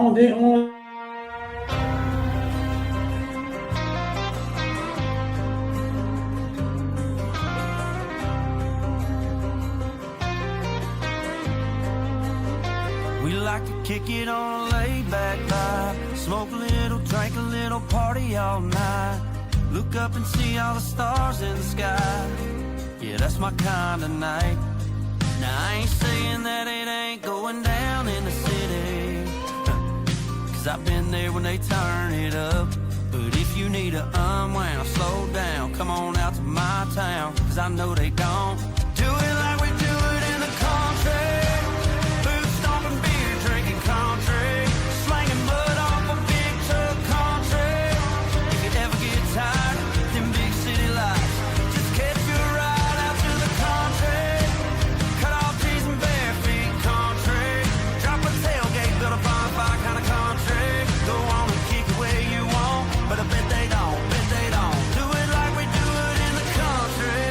don't. We like to kick it on a laid-back vibe, smoke a little, drink a little, party all night, look up and see all the stars in the sky. Yeah, that's my kind of night. Now I ain't saying that it ain't going down in the city, cause I've been there when they turn it up. But if you need to unwound, slow down, come on out to my town, cause I know they don't do it like we do it in the country. Boots stomping, beer drinking country, slanging mud off a big truck country. If you ever get tired of them big city lights, just catch your ride out to the country. Cut off trees and bare feet country, drop a tailgate, build a bonfire kind of country. Go on and kick it where you want, but I bet they don't do it like we do it in the country.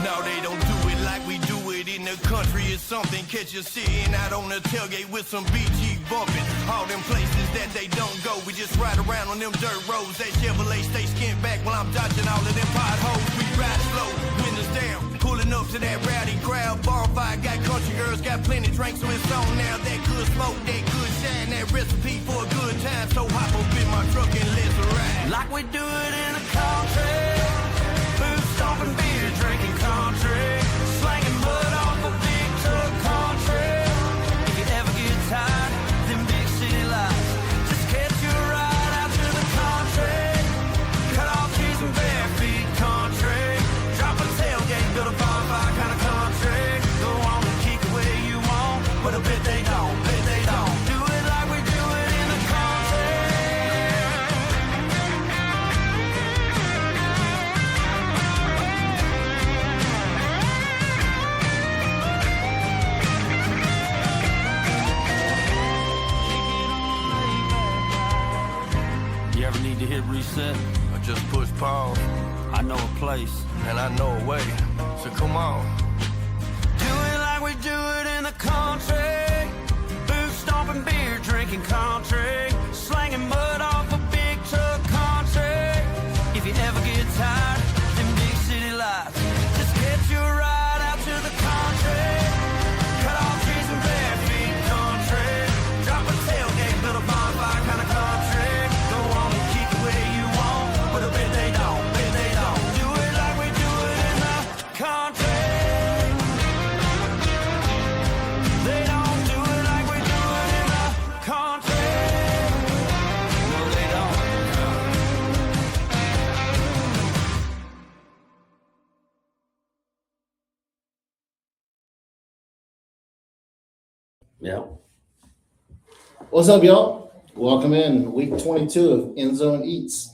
No, they don't do it like we do it in the country. It's something, catch you sitting out on the tailgate with some BG bumping. All them places that they don't go, we just ride around on them dirt roads. That Chevrolet stay skint back while I'm dodging all of them potholes. We ride slow, windows down, pulling up to that rowdy crowd. Bonfire, got country girls, got plenty drinks, so it's on now. That good smoke, that good shine, that recipe for a good time. So hop up in my truck and let's ride Like we do it in the country, boots stomping, beer drinking country, slanging mud off a big truck country. If you ever get tired of them big city lights, just catch your ride out to the country. Cut off trees and bare feet country, drop a tailgate, build a bonfire kind of country. Go on and kick it where you want, but I bet they don't do it like we do it in the country. You ever need to hit reset? I just push pause, I know a place. and I know a way. So come on. Do it like we do it in the country. Boots stomping, beer drinking country, slanging mud off a big truck country. If you ever get tired of them big city lights, just catch your ride out to the country. Cut off trees and bare feet country, drop a tailgate, build a bonfire kind of country. Go on and kick it where you want, but I bet they don't do it like we do it in the country. They don't do it like we do it in the country. No, they don't. Yeah. What's up, y'all? Welcome in week 22 of End Zone Eats.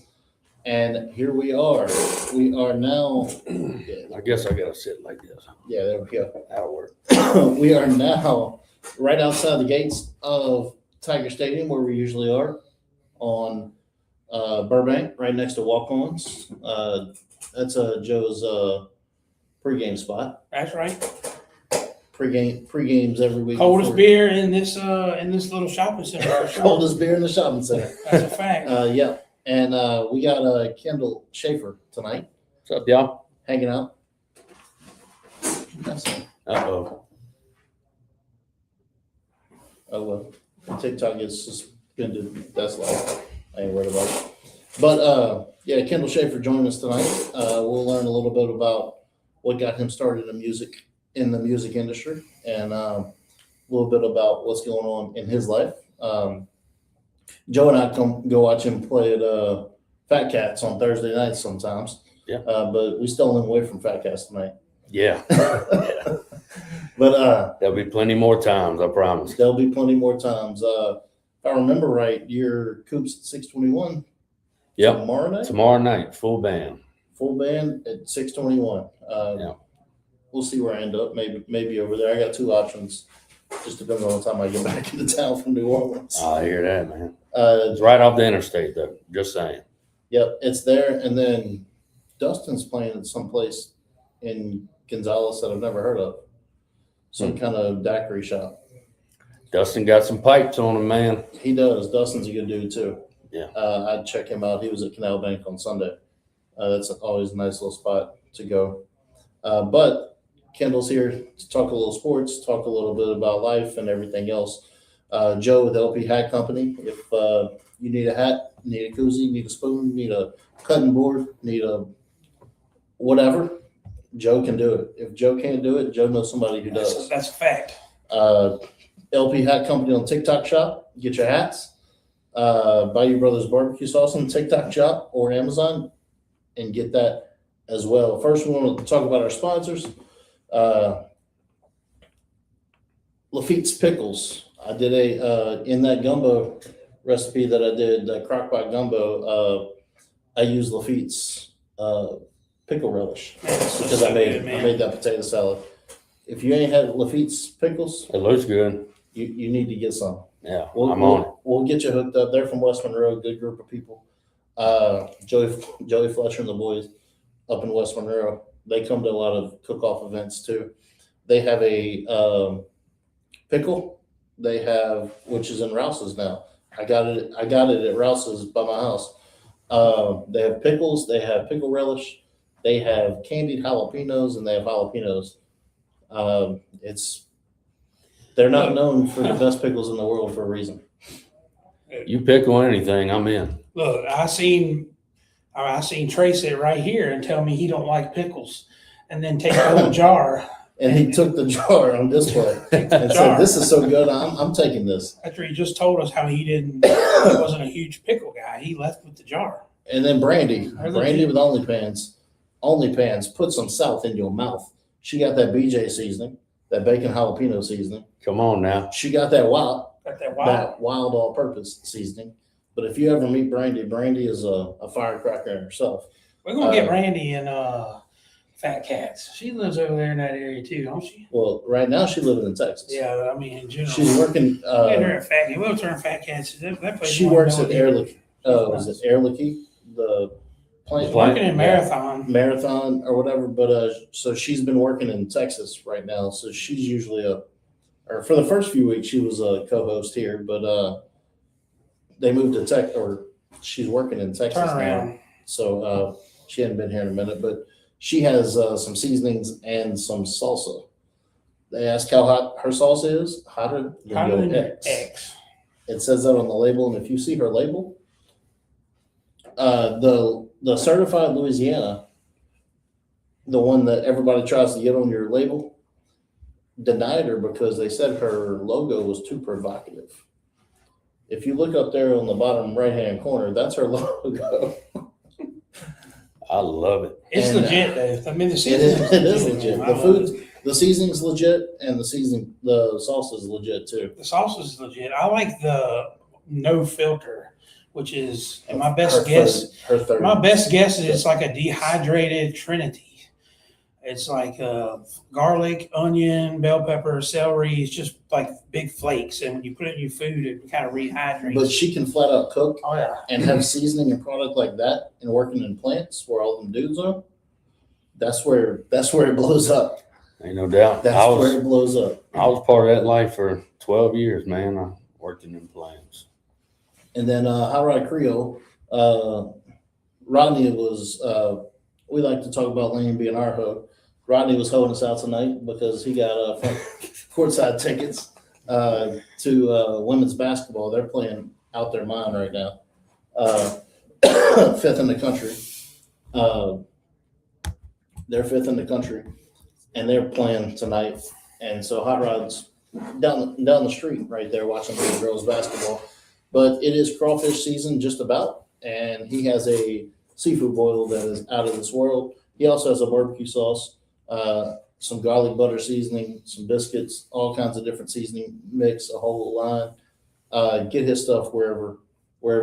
And here we are. We are now, I guess I gotta sit like this. yeah, there we go. That'll work. We are now right outside the gates of Tiger Stadium, where we usually are, on Burbank, right next to Walk-Ons. That's Joe's pregame spot. That's right. Pregames every week. Coldest beer in this little shopping center. For sure. Coldest beer in the shopping center. That's a fact. Yeah. And we got Kendall Schaefer tonight What's up, y'all? hanging out. That's it. Uh-oh. Oh, well. TikTok is suspended. That's life. I ain't worried about it. But yeah, Kendall Schaefer joined us tonight. We'll learn a little bit about what got him started in the music industry, and a little bit about what's going on in his life. Joe and I go watch him play at Fat Cats on Thursday nights sometimes. Yeah. But we stole him away from Fat Cats tonight. Yeah. Yeah. But There'll be plenty more times, I promise. there'll be plenty more times. If I remember right, your Coops at 621 Yep. tomorrow night? Tomorrow night, full band. Full band at 621. Yeah. We'll see where I end up. Maybe over there. I got two options. Just depends on the time I get back into town from New Orleans. I hear that, man. Uh, It's right off the interstate, though. Just saying. yep, it's there. And then Dustin's playing at some place in Gonzales that I've never heard of. some kind of daiquiri shop. Dustin got some pipes on him, man. He does. Dustin's a good dude too. Yeah. I'd check him out. He was at Canal Bank on Sunday. That's always a nice little spot to go. But Kendall's here to talk a little sports, talk a little bit about life and everything else. Joe with LP Hat Company. If you need a hat, need a koozie, need a spoon, need a cutting board, need a whatever, Joe can do it. If Joe can't do it, Joe knows somebody who does. That's a fact. LP Hat Company on TikTok shop. Get your hats. Bayou Brothers barbecue sauce on TikTok shop or Amazon and get that as well. First, we want to talk about our sponsors. Lafitte's Pickles. I did in that gumbo recipe that I did, that crockpot gumbo, I used Lafitte's pickle relish because I made that potato salad. If you ain't had Lafitte's Pickles, It looks good. you need to get some. Yeah, We'll I'm on it. We'll get you hooked up. They're from West Monroe, good group of people. Joey Fletcher and the boys up in West Monroe. They come to a lot of cook-off events too. They have a pickle. They have, which is in Rouse's now. I got it at Rouse's by my house. They have pickles. They have pickle relish. They have candied jalapenos, and they have jalapenos. They're not known for the best pickles in the world for a reason. You pickle anything, I'm in. Look, I seen Trey sit right here and tell me he don't like pickles, and then take the whole jar. And he took the jar on display and said, Jar. "This is so good. I'm taking this." After he just told us how he wasn't a huge pickle guy, he left with the jar. And then Brandy Are they with OnlyPans, put some South in your mouth. She got that BJ seasoning, that bacon jalapeno seasoning. Come on now. She got that wild Got wild all-purpose seasoning. But if you ever meet Brandy is a firecracker in herself. We're gonna get Randy and Fat Cats. She lives over there in that area too, don't she? Well, right now she's living in Texas. Yeah, I mean in general. She's working. Get her at Fat Cat. We'll turn Fat Cats. That place She won't works know at it. Air Liquide. Was it Air Liquide? The plant. Working in Marathon. Marathon or whatever, but so she's been working in Texas right now. So she's usually or for the first few weeks she was a co-host here, but they moved to she's working in Texas now. Turnaround. So she hadn't been here in a minute, but she has some seasonings and some salsa. They asked how hot her salsa is. Hotter than Hotter your than your ex. ex. It says that on the label, and if you see her label, the certified Louisiana, the one that everybody tries to get on your label, denied her because they said her logo was too provocative. If you look up there on the bottom right-hand corner, that's her logo. I love it. It's And, legit though. I mean the It seasoning. is legit. The food, the seasoning's legit, and the salsa is legit too. The sauce is legit. I like the no filter, which is and my best guess. Her third. My best guess is it's like a dehydrated Trinity. It's like garlic, onion, bell pepper, celery. It's just like big flakes, and when you put it in your food, it kind of rehydrates. But she can flat out cook Oh yeah, and have seasoning and product like that, and working in plants where all them dudes are. That's where it blows up. Ain't no doubt. That's where it blows up. I was part of that life for 12 years, man. I worked in plants. And then Hot Rod Creole, Rodney was. We like to talk about Lane being our hoe. Rodney was hoeing us out tonight because he got courtside tickets to women's basketball. They're playing out their mind right now. Fifth in the country. They're fifth in the country, and they're playing tonight. And so Hot Rod's down the street right there watching the girls basketball. But it is crawfish season just about, and he has a seafood boil that is out of this world. He also has a barbecue sauce, some garlic butter seasoning, some biscuits, all kinds of different seasoning mix, a whole line. Get his stuff wherever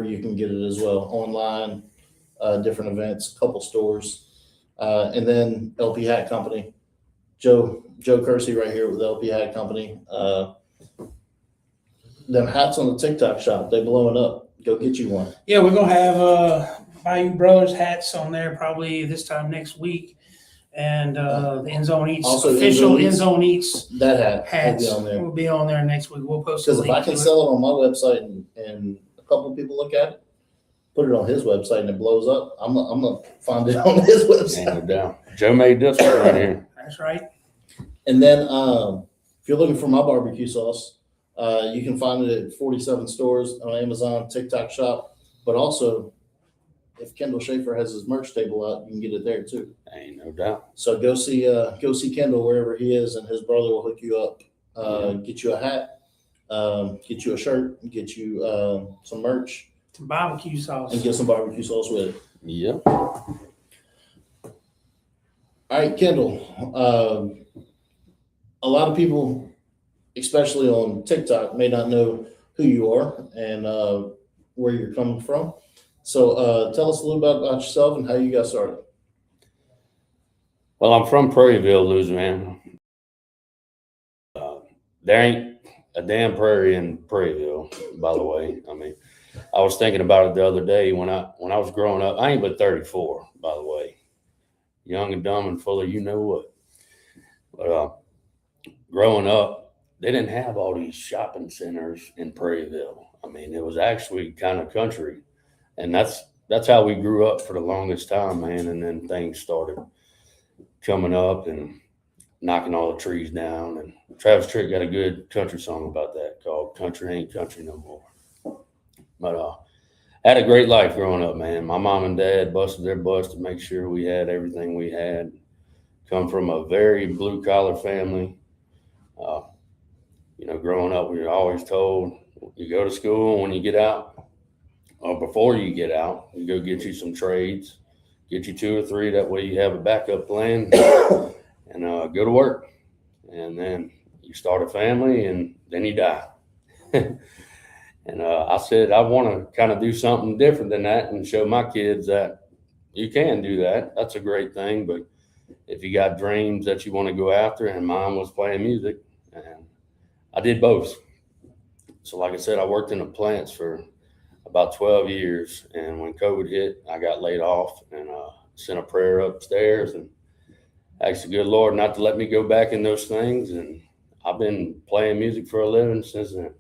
you can get it as well, online, different events, a couple stores, and then LP Hat Company. Joe Kersey right here with LP Hat Company. Them hats on the TikTok shop, they blowing up. Go get you one. yeah. We're gonna have Bayou Brothers hats on there probably this time next week, And the End Zone Eats, Also, official End End Zone Zone Eats That hat will hats be on there. will be on there next week. We'll post a Because if link I can to it. sell it on my website and a couple people look at it, put it on his website and it blows up, I'm gonna find it on his Ain't no website. doubt. Joe made this one right here. That's right. And then if you're looking for my barbecue sauce, you can find it at 47 stores on Amazon, TikTok Shop, but also if Kendall Schaefer has his merch table out, you can get it there too. Ain't no doubt. So go see Kendall wherever he is, and his brother will hook you up. Get you a hat, get you a shirt, get you some merch, Some barbecue sauce. and get some barbecue sauce with it. Yep. All right, Kendall. A lot of people, especially on TikTok, may not know who you are and where you're coming from. So tell us a little bit about yourself and how you got started. Well, I'm from Prairieville, Louisiana. There ain't a damn prairie in Prairieville, by the way. I mean, I was thinking about it the other day when I was growing up. I ain't but 34, by the way. Young and dumb and full of you know what. But growing up, they didn't have all these shopping centers in Prairieville. I mean, it was actually kind of country. And that's how we grew up for the longest time, man. And then things started coming up and knocking all the trees down. And Travis Tritt got a good country song about that called Country Ain't Country No More. But I had a great life growing up, man. My mom and dad busted their butts to make sure we had everything we had. Come from a very blue collar family. Growing up, we were always told you go to school, and when you get out, or before you get out, you go get you some trades, get you 2 or 3. That way you have a backup plan and go to work. And then you start a family and then you die. And I said, I want to kind of do something different than that and show my kids that you can do that. That's a great thing. But if you got dreams that you want to go after, and mine was playing music, and I did both. So like I said, I worked in the plants for about 12 years. And when COVID hit, I got laid off and sent a prayer upstairs and asked the good Lord not to let me go back in those things. And I've been playing music for a living since then.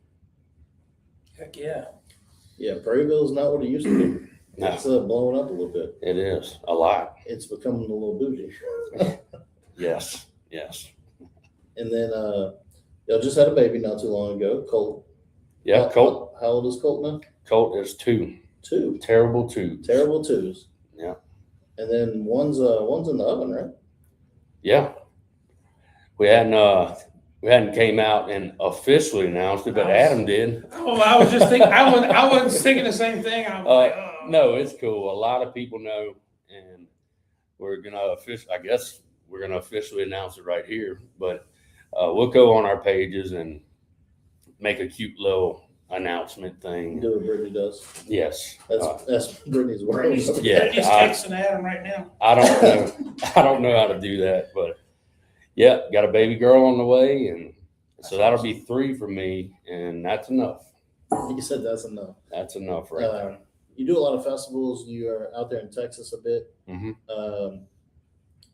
Heck yeah. Yeah, Prairieville is not what it used to be. No. It's blowing up a little bit. It is a lot. It's becoming a little bougie. Yes. And then y'all just had a baby not too long ago, Colt. Yeah, Colt. How old is Colt now? Colt is 2. 2. Terrible 2. Terrible 2s. Yeah. And then one's in the oven, right? Yeah. We hadn't came out and officially announced it, but Adam did. Oh, I was just thinking. I wasn't thinking the same thing. I was like, oh. No, it's cool. A lot of people know, and we're gonna officially announce it right here. But we'll go on our pages and make a cute little announcement thing. Do what Brittany does. Yes. That's Brittany's work. Brittany's Yeah, texting Adam right now. I don't know how to do that, but yeah, got a baby girl on the way, and so that'll be 3 for me, and that's enough. You said that's enough. That's enough right there. You do a lot of festivals. You are out there in Texas a bit. Mm-hmm.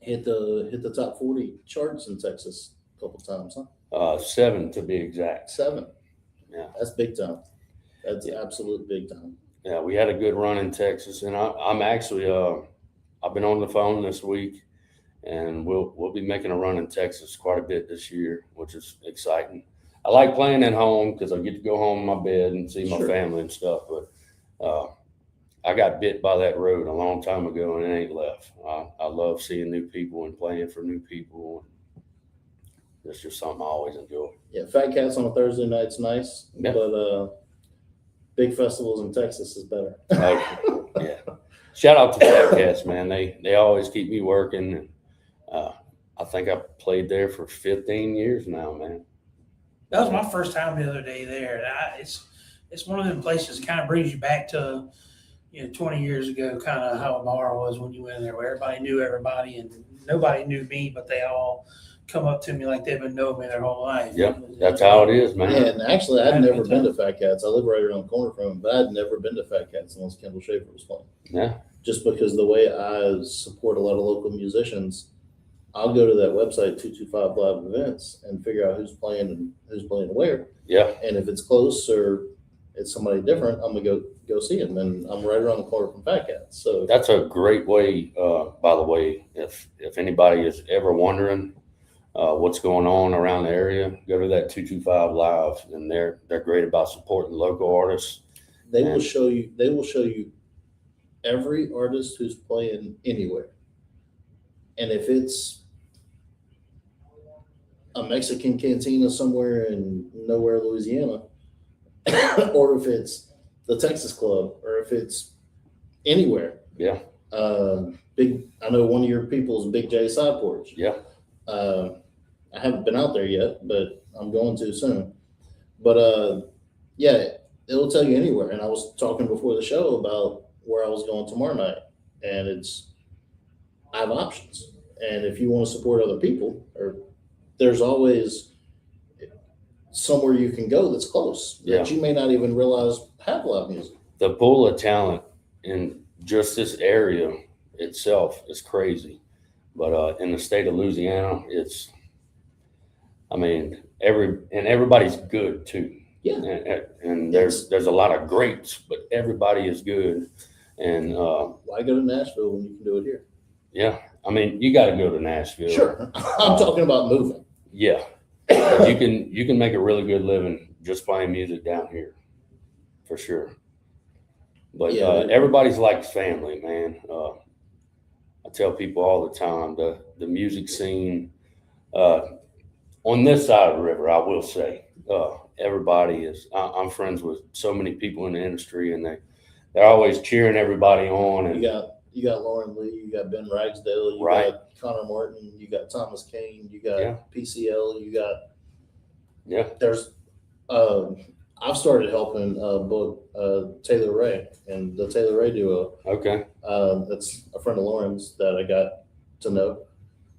Hit the top 40 charts in Texas a couple times, huh? 7 to be exact. 7. Yeah. That's big time. That's absolute big time. Yeah, we had a good run in Texas, and I'm actually I've been on the phone this week, and we'll be making a run in Texas quite a bit this year, which is exciting. I like playing at home because I get to go home in my bed and see my family and stuff. But I got bit by that road a long time ago, and it ain't left. I love seeing new people and playing for new people. That's just something I always enjoy. Yeah, Fat Cats on a Thursday night's nice, but big festivals in Texas is better. Yeah. Shout out to Fat Cats, man. They always keep me working. And, I think I played there for 15 years now, man. That was my first time the other day there. It's one of them places that kind of brings you back to 20 years ago, kind of how a bar was when you went in there, where everybody knew everybody and nobody knew me, but they all come up to me like they've been knowing me their whole life. Yep, that's how it is, man. Yeah, and actually, I'd never been to Fat Cats. I live right around the corner from them, but I'd never been to Fat Cats unless Kendall Schaefer was playing. Yeah. Just because the way I support a lot of local musicians, I'll go to that website 225 Live Events and figure out who's playing and who's playing where. Yeah. And if it's close or it's somebody different, I'm gonna go see them. And I'm right around the corner from Fat Cats. So That's a great way, by the way, if anybody is ever wondering what's going on around the area, go to that 225 Live, and they're great about supporting local artists. they will show you every artist who's playing anywhere. And if it's a Mexican cantina somewhere in nowhere, Louisiana, or if it's the Texas Club, or if it's anywhere. Yeah. I know one of your people is Big J Side Porch. Yeah. I haven't been out there yet, but I'm going to soon. But yeah, it'll tell you anywhere. And I was talking before the show about where I was going tomorrow night, and I have options. And if you want to support other people, or there's always somewhere you can go that's close that you may not even realize have live music. The pool of talent in just this area itself is crazy. But in the state of Louisiana, everybody's good too. Yeah. And there's a lot of greats, but everybody is good. And Why go to Nashville when you can do it here? yeah, I mean, you got to go to Nashville. Sure. I'm talking about moving. Yeah. But you can make a really good living just playing music down here, for sure. But Yeah. everybody's like family, man. I tell people all the time, the music scene on this side of the river, I will say, everybody is. I'm friends with so many people in the industry, and they're always cheering everybody on. And You got Lauren Lee, you got Ben Ragsdale, you Right. got Connor Martin, you got Thomas Kane, you got Yeah. PCL, you got yeah, there's I've started helping book Taylor Ray and the Taylor Ray duo. okay, That's a friend of Lauren's that I got to know.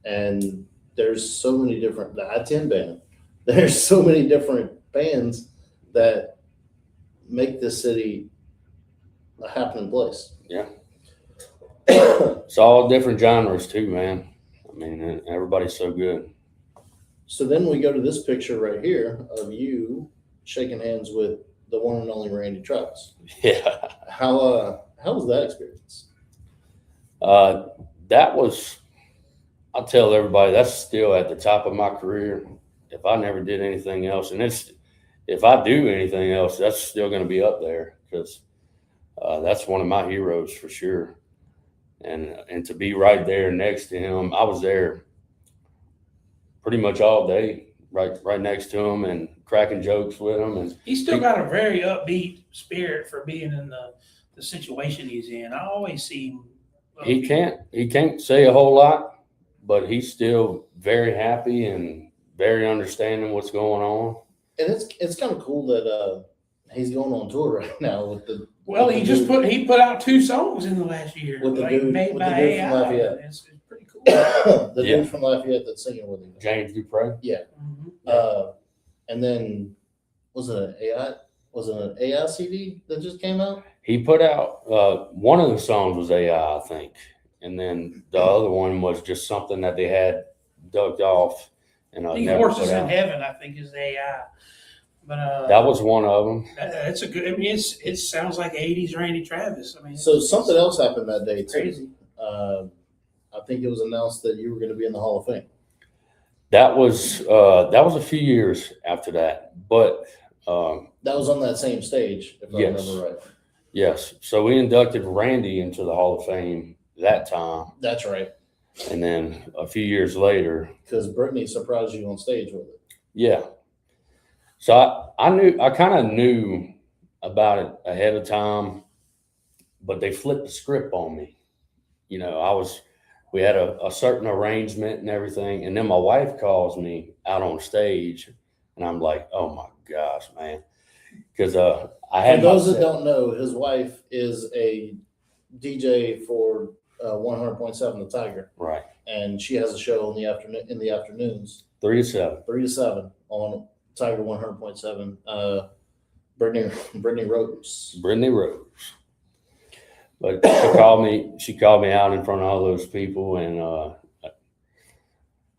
And there's so many different, the I-10 band, there's so many different bands that make this city a happening place. Yeah. It's all different genres too, man. I mean, everybody's so good. So then we go to this picture right here of you shaking hands with the one and only Randy Travis. Yeah. How was that experience? That was, I'll tell everybody, that's still at the top of my career. If I never did anything else, and if I do anything else, that's still going to be up there, because that's one of my heroes for sure. And to be right there next to him, I was there pretty much all day, right next to him, and cracking jokes with him. And He's still got a very upbeat spirit for being in the situation he's in. I always see him. he can't say a whole lot, but he's still very happy and very understanding what's going on. And it's kind of cool that he's going on tour right now with the. Well, with he the just dude- he put out 2 songs in the last year, With the like dude- made with the by dude from AI. Lafayette. It's pretty cool. the Yeah. dude from Lafayette that's singing with him. James Dupre. Mhm. And then was it an AI CD that just came out? He put out one of the songs was AI, I think, and then the other one was just something that they had dug off and I think never Horses put in out. Heaven, I think, is the AI. But That was one of them. it's a good. I mean, it sounds like '80s Randy Travis. I mean, So something else happened that day too. crazy. I think it was announced that you were going to be in the Hall of Fame. That was a few years after that, but That was on that same stage, if I Yes. remember right. yes. So we inducted Randy into the Hall of Fame that time, That's right. and then a few years later, Because Brittany surprised you on stage with it. yeah. So I kind of knew about it ahead of time, but they flipped the script on me. You know, we had a certain arrangement and everything, and then my wife calls me out on stage, and I'm like, oh my gosh, man, because I For had those my that don't know, his wife is a DJ for 100.7 The Tiger, right and she has a show in the afternoons, 3 to 7. 3 to 7 on Tiger 100.7. Brittany Rose. Brittany Rose. But she called me out in front of all those people, and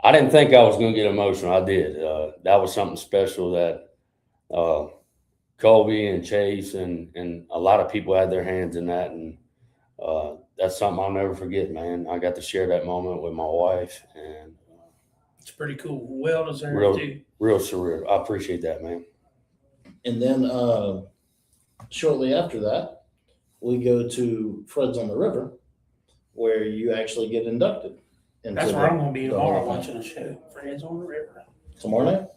I didn't think I was going to get emotional. I did. That was something special that Colby and Chase and a lot of people had their hands in that. And that's something I'll never forget, man. I got to share that moment with my wife, and It's pretty cool. Well deserved, Real- too. real surreal. I appreciate that, man. And then shortly after that, we go to Fred's on the River, where you actually get inducted. into That's where I'm going to be the Hall tomorrow of Fame. watching the show. Friends on the River. Tomorrow night?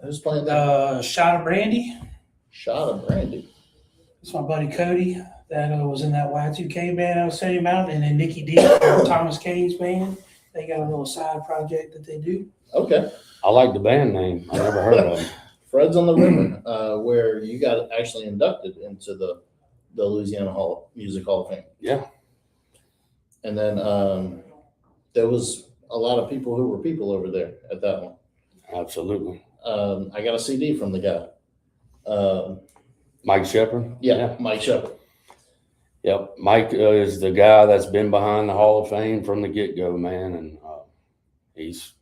Who's playing that? Shot of Brandy. Shot of Brandy. It's my buddy Cody that was in that Y2K band I was telling you about. And then Nikki D, Thomas Kane's band. They got a little side project that they do. Okay. I like the band name. I never heard of them. Fred's on the River, where you got actually inducted into the Louisiana Music Hall of Fame. Yeah. And then there was a lot of people who were people over there at that one. Absolutely. I got a CD from the guy. Mike Shepard? Yeah, Mike Shepard. Yep. Mike is the guy that's been behind the Hall of Fame from the get-go, man. And he's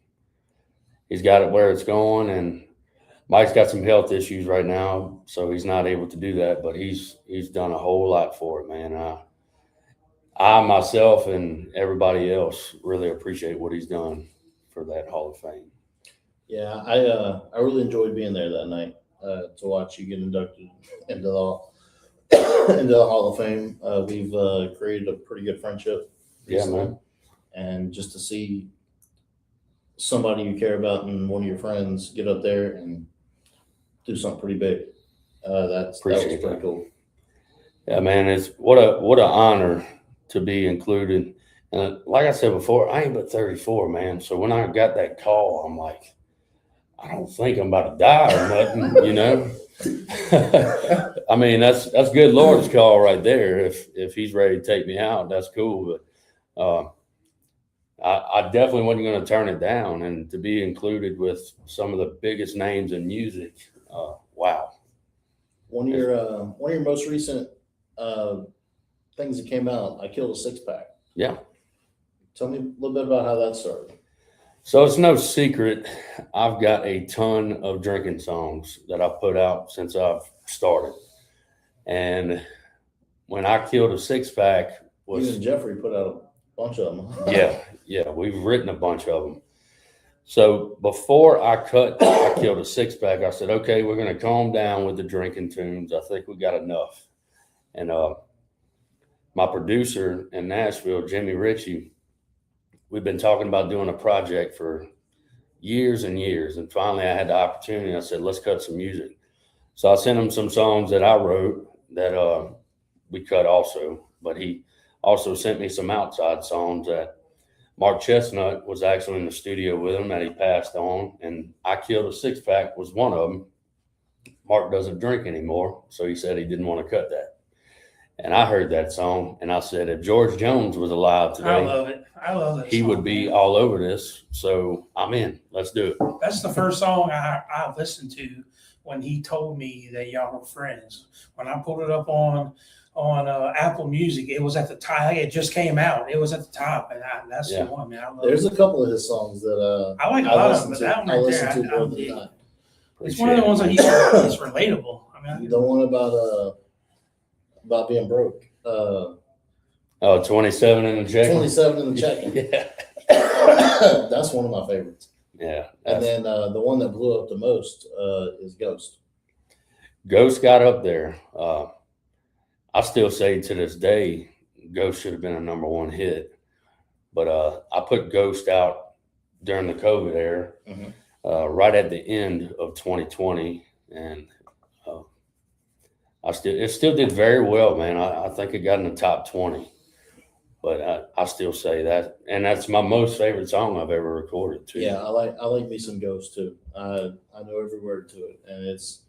got it where it's going. And Mike's got some health issues right now, so he's not able to do that. But he's done a whole lot for it, man. I myself and everybody else really appreciate what he's done for that Hall of Fame. Yeah, I really enjoyed being there that night to watch you get inducted into the Hall of Fame. We've created a pretty good friendship. Yeah, recently. man. And just to see somebody you care about and one of your friends get up there and do something pretty big, that was Appreciate pretty that. cool. Yeah, man. It's what an honor to be included. And like I said before, I ain't but 34, man. So when I got that call, I'm like, I don't think I'm about to die or nothing, you know. I mean, that's good Lord's call right there. If he's ready to take me out, that's cool. But I definitely wasn't going to turn it down, and to be included with some of the biggest names in music, wow. One of your most recent things that came out, I Killed a Six-Pack. Yeah. Tell me a little bit about how that started. So it's no secret, I've got a ton of drinking songs that I've put out since I've started. And when I Killed a Six-Pack You was, and Jeffrey put out a bunch of them. yeah, we've written a bunch of them. So before I Killed a Six-Pack, I said, okay, we're going to calm down with the drinking tunes. I think we got enough. And my producer in Nashville, Jimmy Ritchie, we've been talking about doing a project for years and years. And finally I had the opportunity. I said, let's cut some music. So I sent him some songs that I wrote that we cut also. But he also sent me some outside songs that Mark Chestnut was actually in the studio with him that he passed on. And I Killed a Six-Pack was one of them. Mark doesn't drink anymore, so he said he didn't want to cut that. And I heard that song, and I said, if George Jones was alive I today, love it. I love it. he would be all over this. So I'm in. Let's do it. That's the first song I listened to when he told me that y'all were friends. When I pulled it up on Apple Music, it was at the top. It just came out. It was at the top, and that's Yeah. the one, man. I love There's it. a couple of his songs that I like a lot of them, but that one right there, I more than dig. that. It's one of the ones that it's relatable. I mean, The one about being broke. 27 in the check. 27 in the check-in. Yeah. That's one of my favorites. Yeah. And then the one that blew up the most is Ghost. Ghost got up there. I still say to this day, Ghost should have been a number one hit. But I put Ghost out during the COVID era, Mhm. right at the end of 2020. And it still did very well, man. I think it got in the top 20. But I still say that. And that's my most favorite song I've ever recorded, too. Yeah, I like me some Ghost too. I know every word to it, and it's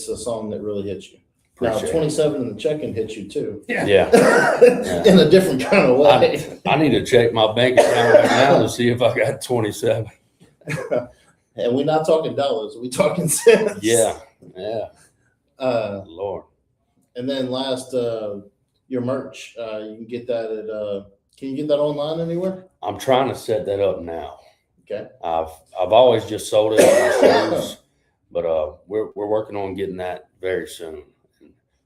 a song that really hits you. Now, Appreciate it. 27 in the check-in hits you too, yeah. Yeah. in a different kind of way. I need to check my bank account right now to see if I got 27. And we're not talking dollars; we're talking cents. Yeah. Lord. And then last, your merch. You can get that at. Can you get that online anywhere? I'm trying to set that up now. Okay. I've always just sold it on the shows, but we're working on getting that very soon.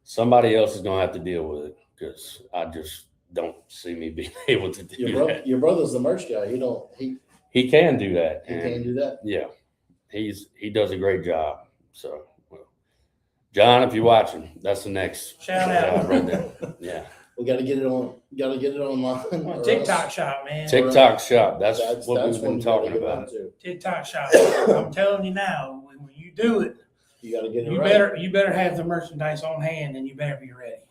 Somebody else is gonna have to deal with it because I just don't see me being able to do that. Your brother's the merch guy. He can do that. He and can do that. Yeah, he does a great job. So, well, John, if you're watching, that's the next Shout out. right there. Yeah, We got to get it on. Got to get it online. Well, or TikTok else shop, man. TikTok shop. That's what that's we've when been you gotta talking get about. on to. TikTok shop. I'm telling you now, when you do it, You got to get it you right. better have the merchandise on hand, and you better be ready.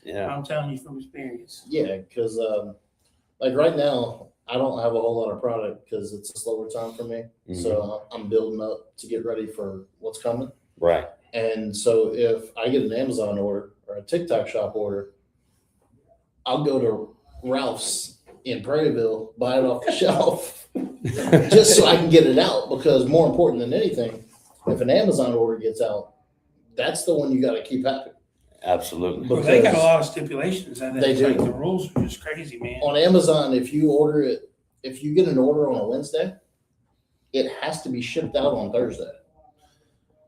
Yeah, I'm telling you from experience. Yeah, because like right now, I don't have a whole lot of product because it's a slower time for me. Mhm. So I'm building up to get ready for what's coming. right. And so if I get an Amazon order or a TikTok shop order, I'll go to Ralph's in Prairieville, buy it off the shelf, just so I can get it out. Because more important than anything, if an Amazon order gets out, that's the one you got to keep happy. Absolutely. Well, they got a Because- lot of stipulations. And They it's do. Like the rules are just crazy, man. On Amazon, if you get an order on a Wednesday, it has to be shipped out on Thursday,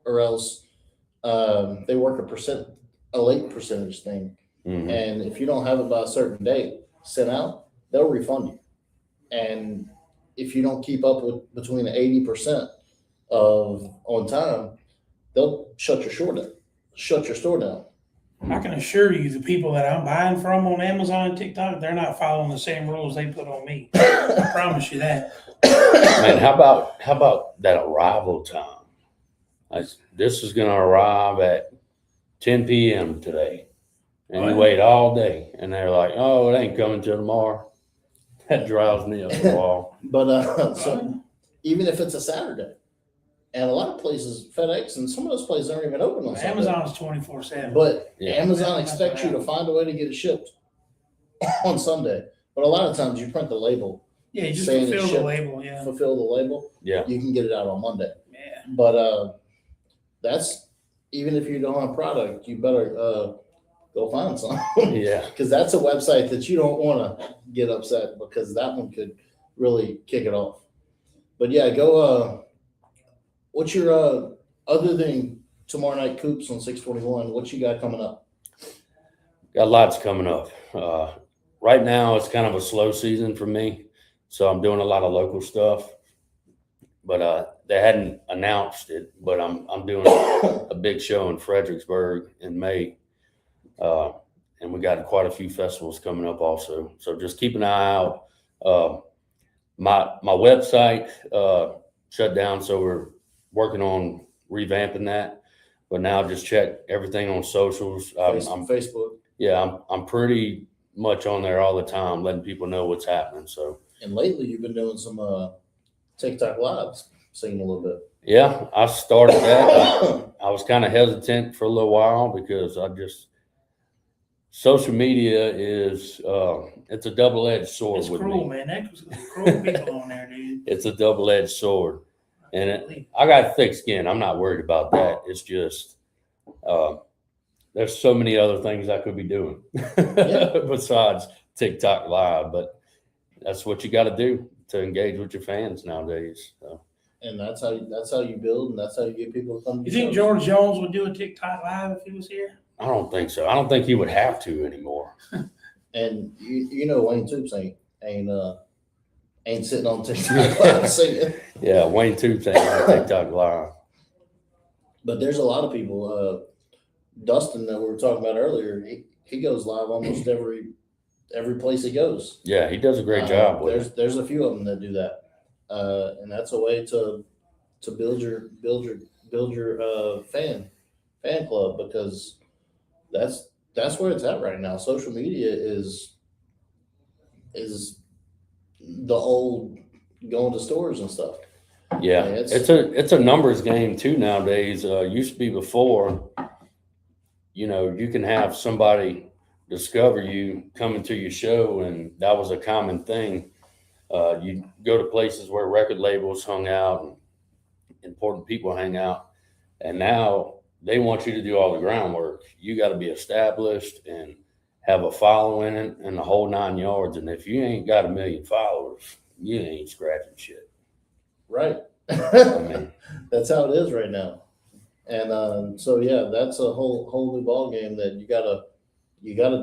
or else they work a late percentage thing. Mhm. And if you don't have it by a certain date sent out, they'll refund you. And if you don't keep up with between 80% of on time, they'll shut your store down. I can assure you, the people that I'm buying from on Amazon and TikTok, they're not following the same rules they put on me. I promise you that. Man, how about that arrival time? This is going to arrive at 10 p.m. today, and you wait all day, and they're like, "Oh, it ain't coming till tomorrow." That drives me up the wall. But so even if it's a Saturday, and a lot of places, FedEx and some of those places aren't even open on Sunday. Amazon's 24/7. But Yeah. Amazon That's expects you to find a way to get it shipped on Sunday. But a lot of times you print the label, Yeah, you just saying it's fulfill the shipped. label. Yeah. fulfill the label, Yeah, you can get it out on Monday. Yeah. But that's even if you don't have product, you better go find some. yeah. Because that's a website that you don't want to get upset because that one could really kick it off. But yeah, go. What's your other than tomorrow night Coops on 621? What you got coming up? Got lots coming up. Right now, it's kind of a slow season for me, so I'm doing a lot of local stuff. But they hadn't announced it. But I'm doing a big show in Fredericksburg in May, and we got quite a few festivals coming up also. So just keep an eye out. My website shut down, so we're working on revamping that. But now just check everything on socials. Facebook. Yeah, I'm pretty much on there all the time, letting people know what's happening. So And lately you've been doing some TikTok lives, singing a little bit. yeah, I started that. I was kind of hesitant for a little while because social media is it's a double-edged sword It's with cruel, me. man. That's cruel people on there, dude. It's a double-edged sword, and I got thick skin. I'm not worried about that. It's just there's so many other things I could be doing besides TikTok live, but that's what you got to do to engage with your fans nowadays. So. And that's how you build, and that's how you get people to come. You think George Jones would do a TikTok live if he was here? I don't think so. I don't think he would have to anymore. And you know Wayne Toops ain't sitting on TikTok live singing. Yeah, Wayne Toops ain't on TikTok live. But there's a lot of people. Dustin that we were talking about earlier, he goes live almost every place he goes. Yeah, he does a great job with it. There's a few of them that do that, and that's a way to build your fan club, because that's where it's at right now. Social media is the old going to stores and stuff. Yeah, Yeah, it's a numbers game too nowadays. Used to be before, you can have somebody discover you coming to your show, and that was a common thing. You go to places where record labels hung out and important people hang out, and now they want you to do all the groundwork. You got to be established and have a following and the whole 9 yards. And if you ain't got 1 million followers, you ain't scratching shit. Right. I mean, That's how it is right now. And so yeah, that's a whole new ball game that you gotta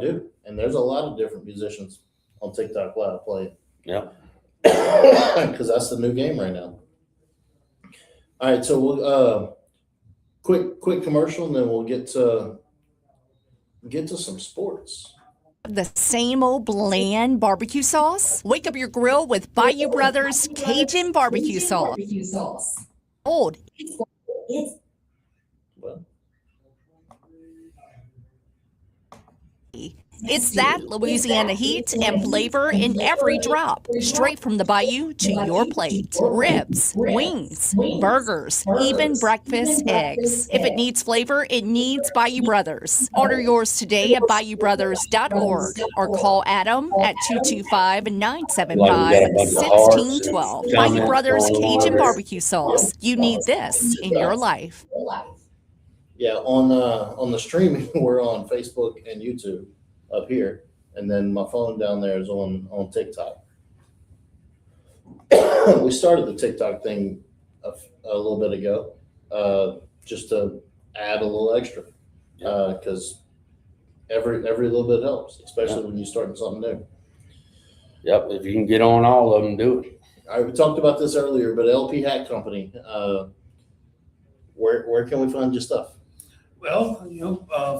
do. And there's a lot of different musicians on TikTok Live playing. yeah. Because that's the new game right now. All right, so we'll quick commercial, and then we'll get to some sports. The same old bland barbecue sauce? Wake up your grill with Bayou Brothers Cajun barbecue sauce. Old. Well, It's that Louisiana heat and flavor in every drop, straight from the bayou to your plate. Ribs, wings, burgers, even breakfast eggs. If it needs flavor, it needs Bayou Brothers. Order yours today at BayouBrothers.org or call Adam at 225-975-1612. Bayou Brothers Cajun barbecue sauce. You need this in your life. yeah, on the streaming, we're on Facebook and YouTube up here, and then my phone down there is on TikTok. We started the TikTok thing a little bit ago, just to add a little extra, because every little bit helps, especially when you're starting something new. Yep. If you can get on all of them, do it. All right, we talked about this earlier, but LP Hat Company, where can we find your stuff? Well,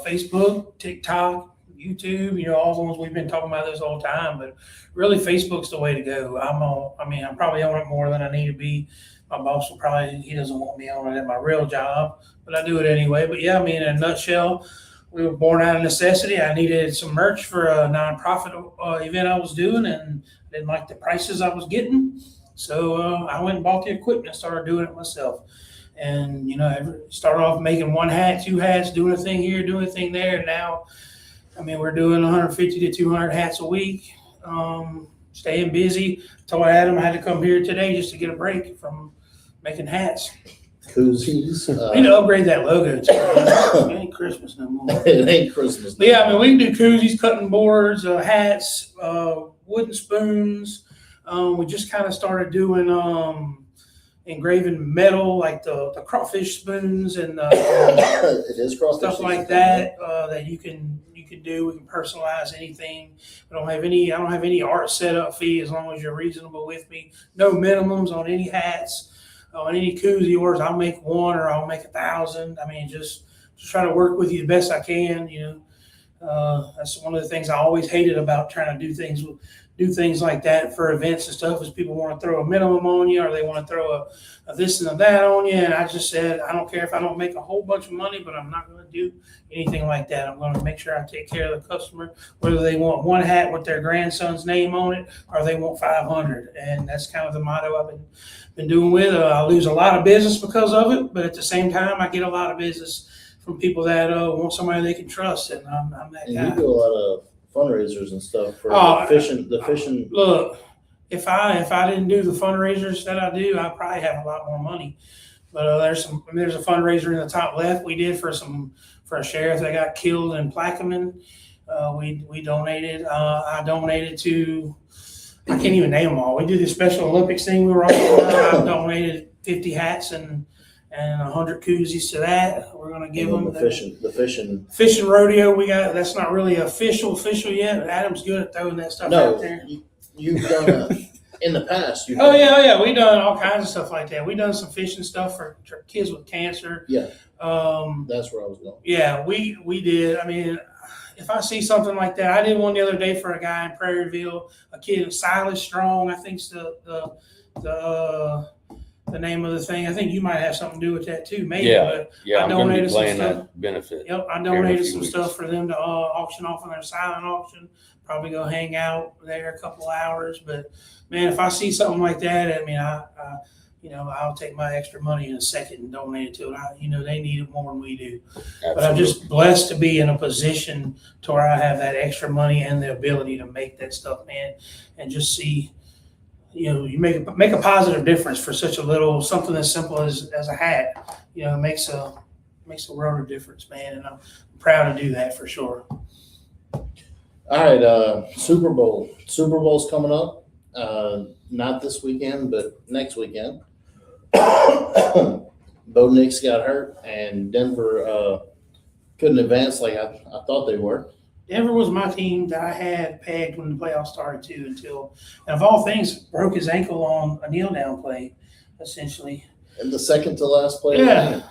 Facebook, TikTok, YouTube, all the ones we've been talking about this all the time, but really Facebook's the way to go. I'm probably on it more than I need to be. My boss he doesn't want me on it at my real job, but I do it anyway. But yeah, in a nutshell, we were born out of necessity. I needed some merch for a nonprofit event I was doing, and I didn't like the prices I was getting. So I went and bought the equipment and started doing it myself. And, started off making one hat, two hats, doing a thing here, doing a thing there. And now, we're doing 150 to 200 hats a week, staying busy. Told Adam I had to come here today just to get a break from making hats. Koozies. We need to upgrade that logo too. It ain't Christmas no more. It ain't Christmas. But yeah, we can do koozies, cutting boards, hats, wooden spoons. We just kind of started doing engraving metal, like the crawfish spoons and It is crawfish stuff like that that you can do. We can personalize anything. I don't have any art setup fee as long as you're reasonable with me. No minimums on any hats. On any koozie orders, I'll make one or I'll make 1,000. Just try to work with you the best I can. That's one of the things I always hated about trying to do things like that for events and stuff, is people want to throw a minimum on you, or they want to throw a this and a that on you. And I just said, I don't care if I don't make a whole bunch of money, but I'm not going to do anything like that. I'm going to make sure I take care of the customer, whether they want one hat with their grandson's name on it or they want 500. And that's kind of the motto I've been doing with. I lose a lot of business because of it, but at the same time, I get a lot of business from people that want somebody they can trust, and I'm that And guy. you do a lot of fundraisers and stuff for the fishing. Look, if I didn't do the fundraisers that I do, I'd probably have a lot more money. But there's a fundraiser in the top left we did for a sheriff that got killed in Plaquemine. We donated. I donated to, I can't even name them all. We did the Special Olympics thing we were on. I donated 50 hats and 100 koozies to that. We're going to give them the fishing rodeo. We got, that's not really official yet, but Adam's good at throwing that stuff out there. You've done in the past. Oh yeah. We done all kinds of stuff like that. We done some fishing stuff for kids with cancer. Yeah. That's where I was going. Yeah, we did. If I see something like that, I did one the other day for a guy in Prairieville, a kid, Silas Strong, I think's the name of the thing. I think you might have something to do with that too, maybe. Yeah, I I'm going to be donated some playing stuff. that benefit. Yep, I in a donated few some weeks. stuff for them to auction off in their silent auction. Probably go hang out there a couple hours. But man, if I see something like that, I'll take my extra money in a second and donate it to it. They need it more than we do. Absolutely. But I'm just blessed to be in a position to where I have that extra money and the ability to make that stuff, man, and just see, you make a positive difference for such a little, something as simple as a hat. It makes a world of difference, man, and I'm proud to do that for sure. All right, Super Bowl. Super Bowl's coming up. Not this weekend, but next weekend. Bo Nix got hurt, and Denver couldn't advance like I thought they were. Denver was my team that I had pegged when the playoffs started too, until, and of all things, broke his ankle on a kneel down play, essentially. And the second to last play of the Yeah. game.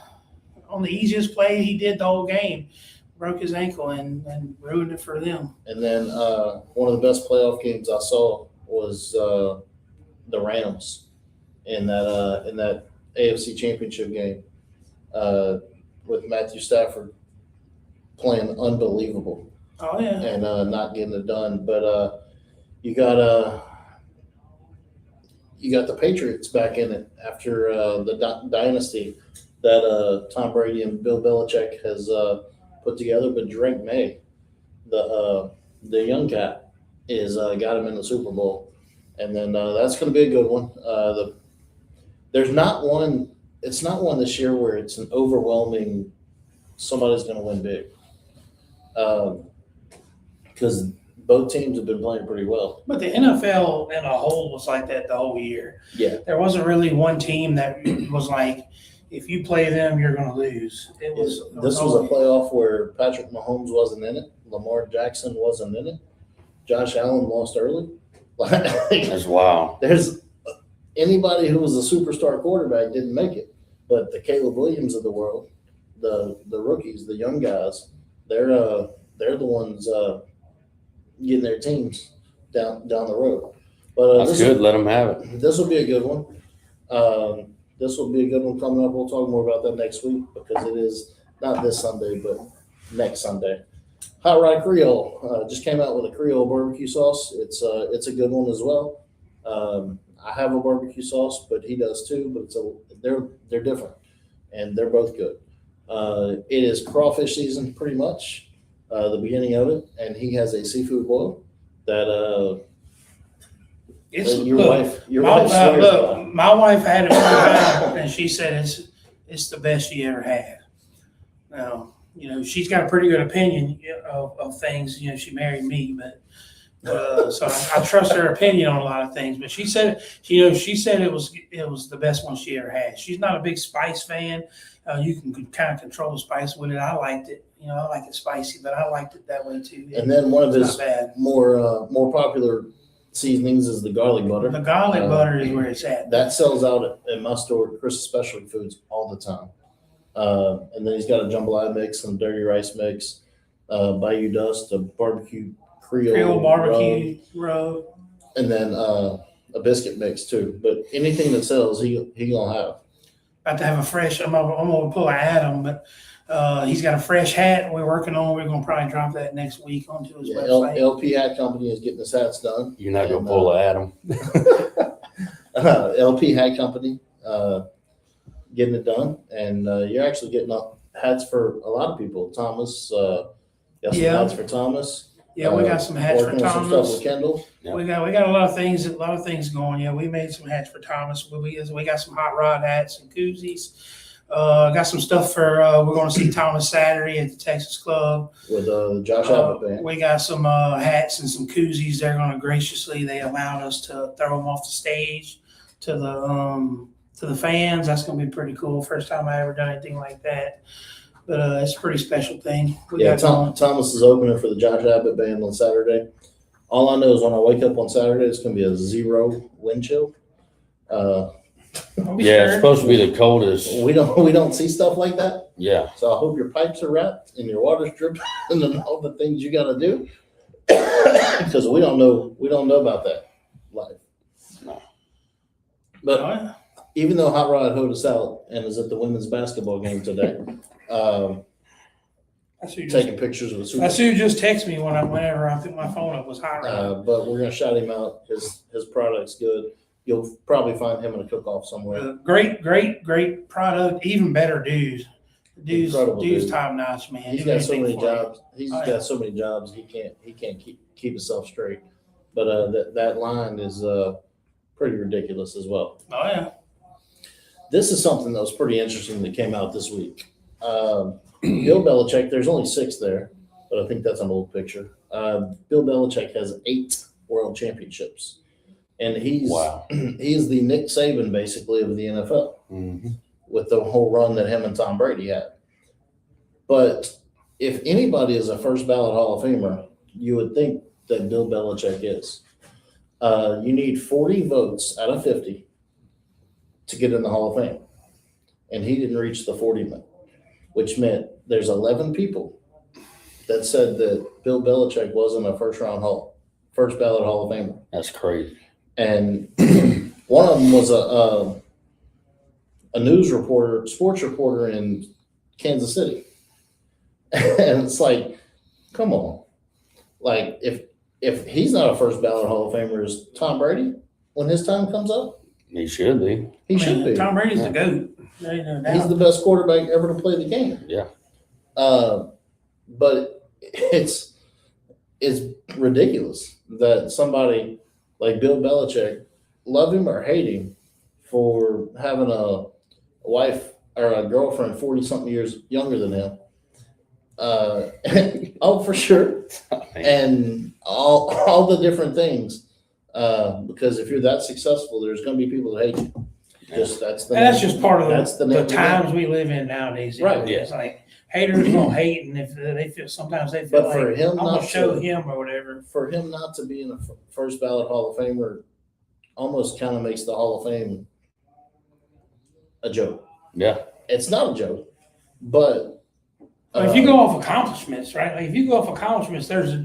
On the easiest play he did the whole game, broke his ankle and ruined it for them. And then one of the best playoff games I saw was the Rams in that AFC Championship game with Matthew Stafford playing unbelievable Oh yeah. and not getting it done. But you got the Patriots back in it after the dynasty that Tom Brady and Bill Belichick has put together. But Drake May, the young cat, is got him in the Super Bowl, and then that's going to be a good one. There's not one. It's not one this year where it's an overwhelming. Somebody's going to win big, because both teams have been playing pretty well. But the NFL in a whole was like that the whole year. Yeah. There wasn't really one team that was like, if you play them, you're going to lose. This was a playoff where Patrick Mahomes wasn't in it, Lamar Jackson wasn't in it, Josh Allen lost early. That's wild. There's anybody who was a superstar quarterback didn't make it, but the Caleb Williams of the world, the rookies, the young guys, they're the ones getting their teams down the road. But That's good. Let them have it. this will be a good one. This will be a good one coming up. We'll talk more about that next week because it is not this Sunday, but next Sunday. Hot Rod Creole just came out with a Creole barbecue sauce. It's a good one as well. I have a barbecue sauce, but he does too. But they're different, and they're both good. It is crawfish season pretty much, the beginning of it, and he has a seafood boil that your wife swears by. My wife had it one time, and she said it's the best she ever had. Now, she's got a pretty good opinion of things. She married me, but so I trust her opinion on a lot of things. But she said, she said it was the best one she ever had. She's not a big spice fan. You can kind of control the spice with it. I liked it. I like it spicy, but I liked it that way too. And then one of It's his not bad. more popular seasonings is the garlic butter. The garlic butter is where it's at. That sells out at my store, Chris Specialty Foods, all the time. And then he's got a jambalaya mix, some dirty rice mix, Bayou Dust, a barbecue Creole barbecue rub. and then a biscuit mix too. But anything that sells, he gonna have. About to have a fresh. I'm gonna pull an Adam, but he's got a fresh hat we're working on. We're gonna probably drop that next week onto his website. LP Hat Company is getting his hats done. You're not going to pull at them. LP Hat Company getting it done, and you're actually getting hats for a lot of people. Thomas, got some hats for Thomas. Yeah, we got some hats for working on some stuff Thomas. with Kendall. Yeah. We got a lot of things going. Yeah, we made some hats for Thomas. We got some hot rod hats and koozies. Got some stuff for we're going to see Thomas Saturday at the Texas Club With Josh Abbott band. We got some hats and some koozies. They're going to they allowed us to throw them off the stage to the fans. That's going to be pretty cool. First time I ever done anything like that. But it's a pretty special thing. Thomas is opening for the Josh Abbott band on Saturday. All I know is when I wake up on Saturday, it's going to be a 0 wind chill. It's supposed to be the coldest. We don't see stuff like that. Yeah. So I hope your pipes are wrapped and your water's dripping and all the things you got to do, because we don't know about that life. No. But even though Hot Rod hoed us out and is at the women's basketball game today, taking pictures of the Super That's who just texted me whenever I picked my phone up was Hot Rod. but we're gonna shout him out. His product's good. You'll probably find him in a cook-off somewhere. Great product. Even better dudes. Incredible Dude's dude. top notch, man. He's Do got so anything many for you. jobs. He's Oh, yeah. got so many jobs. He can't keep himself straight. But that line is pretty ridiculous as well. Oh yeah. This is something that was pretty interesting that came out this week. Bill Belichick, there's only 6 there, but I think that's an old picture. Bill Belichick has 8 world championships. And he's Wow. he's the Nick Saban basically of the NFL Mm-hmm. with the whole run that him and Tom Brady had. But if anybody is a first ballot Hall of Famer, you would think that Bill Belichick is. You need 40 votes out of 50 to get in the Hall of Fame. And he didn't reach the 40 man, which meant there's 11 people that said that Bill Belichick wasn't a first ballot Hall of Famer. That's crazy. And one of them was a news reporter, sports reporter in Kansas City. And it's like, come on. Like, if he's not a first ballot Hall of Famer, is Tom Brady when his time comes up? He should be. He should be. Tom Brady's the GOAT. There ain't no doubt. He's the best quarterback ever to play the game. Yeah. But it's ridiculous that somebody like Bill Belichick, love him or hate him, for having a wife or a girlfriend 40-something years younger than him. Oh, for sure. And all the different things. Because if you're that successful, there's going to be people that hate you. That's just part of the name times we live in nowadays. Right. It's like haters gonna hate, and if they feel sometimes they feel But like for him I'm gonna not show to- him or whatever. For him not to be in a first ballot Hall of Famer almost kind of makes the Hall of Fame a joke. Yeah. It's not a joke, but But if you go off accomplishments, right? Like if you go off accomplishments, there's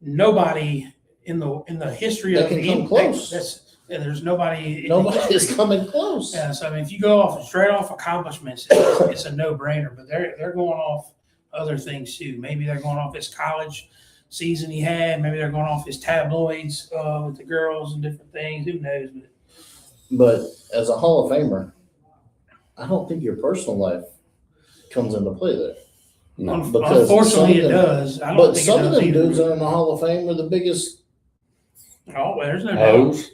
nobody in the history That of can the come close. There's nobody. in the nobody history. is coming close. Yeah, so I mean, if you go off straight off accomplishments, it's a no-brainer. But they're going off other things too. Maybe they're going off his college season he had. Maybe they're going off his tabloids with the girls and different things. Who knows? But as a Hall of Famer, I don't think your personal life comes into play there. No. Because Unfortunately, some it of them- does. I don't But think some it of does them either. dudes that are in the Hall of Fame are the biggest. Oh, well, there's no doubt. Hose.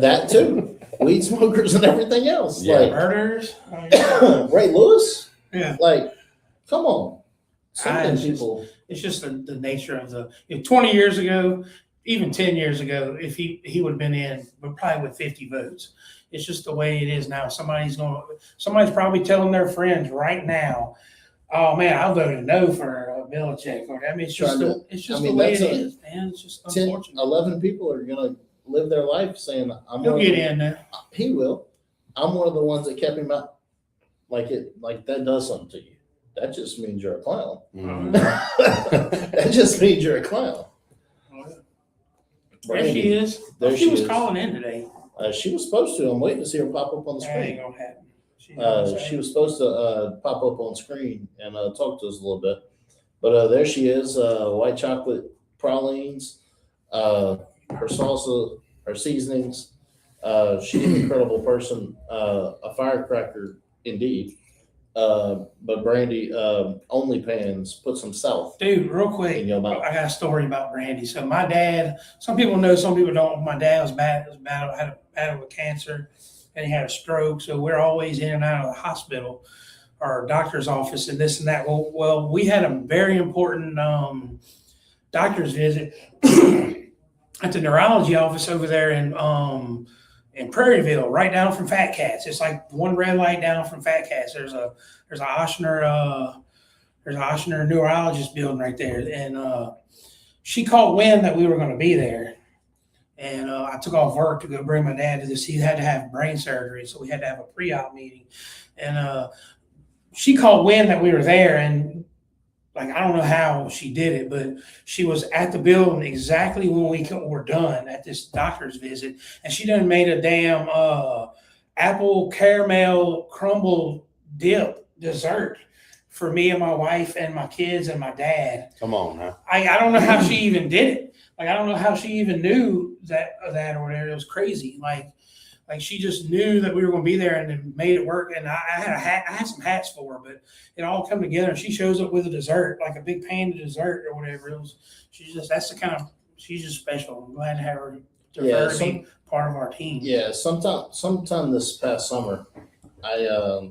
That too, weed smokers and everything else. Yeah. Murders. Like Ray Lewis. Yeah. Like, come on. Some of them It's just- people. It's just the nature of if 20 years ago, even 10 years ago, if he would have been in, but probably with 50 votes. It's just the way it is now. Somebody's probably telling their friends right now, "Oh man, I voted no for Belichick." Or I mean, it's just Trying the way it that's is, man. It's just 10, unfortunate. 11 people are going to live their life saying, I'm He'll one get of the, in there. He will. I'm one of the ones that kept him out. Like that does something to you. That just means you're a clown. Mhm. That just means you're a clown. There she is. There she she was is. calling in today. She was supposed to. I'm waiting to see her pop up on the That ain't screen. gonna happen. She was supposed to pop up on screen and talk to us a little bit. But there she is, white chocolate pralines, her salsa, her seasonings. She's an incredible person, a firecracker indeed. But Brandy, OnlyPans, put some south Dude, real quick, in your mouth. I got a story about Brandy. So my dad, some people know, some people don't. My dad was bad with cancer, and he had a stroke. So we're always in and out of the hospital or doctor's office and this and that. Well, we had a very important doctor's visit at the neurology office over there in Prairieville, right down from Fat Cats. It's like one red light down from Fat Cats. There's a Ochsner neurologist building right there, and she caught wind that we were going to be there, and I took off work to go bring my dad to this. He had to have brain surgery, so we had to have a pre-op meeting, and she caught wind that we were there, and like I don't know how she did it, but she was at the building exactly when we were done at this doctor's visit, and she done made a damn apple caramel crumble dip dessert for me and my wife and my kids and my dad. Come on now. I don't know how she even did it. Like I don't know how she even knew that or whatever. It was crazy. Like she just knew that we were going to be there and then made it work. And I had some hats for her, but it all come together. And she shows up with a dessert, like a big pan of dessert or whatever. She's just special. I'm glad to have her to be part of our team. Yeah, sometime this past summer, I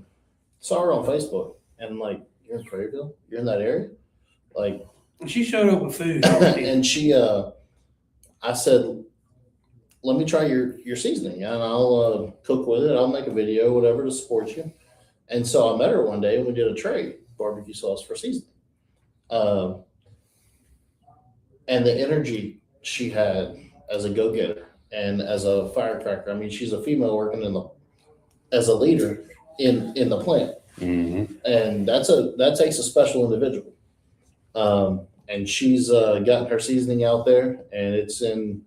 saw her on Facebook, and like, you're in Prairieville? You're in that area? Like, And she showed up with food. and she, I said, let me try your seasoning, and I'll cook with it. I'll make a video, whatever, to support you. And so I met her one day, and we did a trade, barbecue sauce for seasoning. And the energy she had as a go-getter and as a firecracker. I mean, she's a female working as a leader in the plant. Mm-hmm. And that takes a special individual. And she's gotten her seasoning out there, and it's in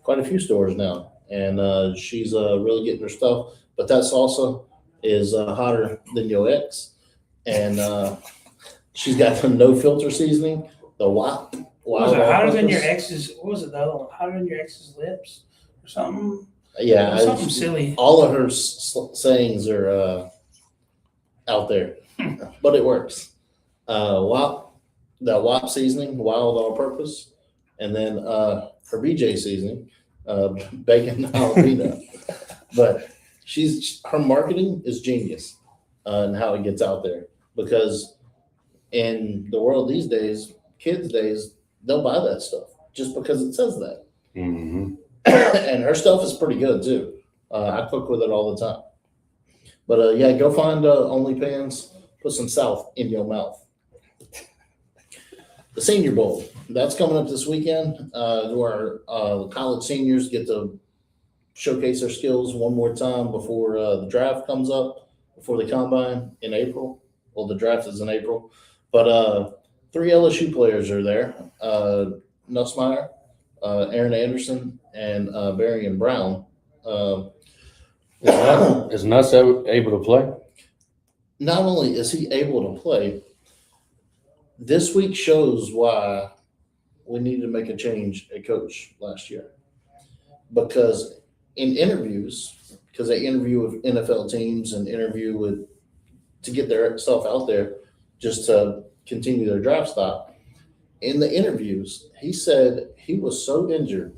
quite a few stores now. And she's really getting her stuff. But that salsa is hotter than your ex. And she's got the no filter seasoning, the WAP. What was it, hotter than your ex's? What was it, the other one? Hotter than your ex's lips or something? Yeah, Something silly. all of her sayings are out there, but it works. WAP, the WAP seasoning, wild all purpose, and then her BJ seasoning, bacon jalapeno. But her marketing is genius and how it gets out there, because in the world these days, kids days, they'll buy that stuff just because it says that. Mm-hmm. And her stuff is pretty good too. I cook with it all the time. But yeah, go find OnlyPans, put some South in your mouth. The Senior Bowl, that's coming up this weekend, where college seniors get to showcase their skills one more time before the draft comes up, before the combine in April. Well, the draft is in April. But 3 LSU players are there. Nussmeier, Aaron Anderson, and Barian Brown. Is Nuss able to play? Not only is he able to play, this week shows why we needed to make a change at coach last year. Because in interviews, because they interview with NFL teams and interview to get their stuff out there just to continue their draft stock. In the interviews, he said he was so injured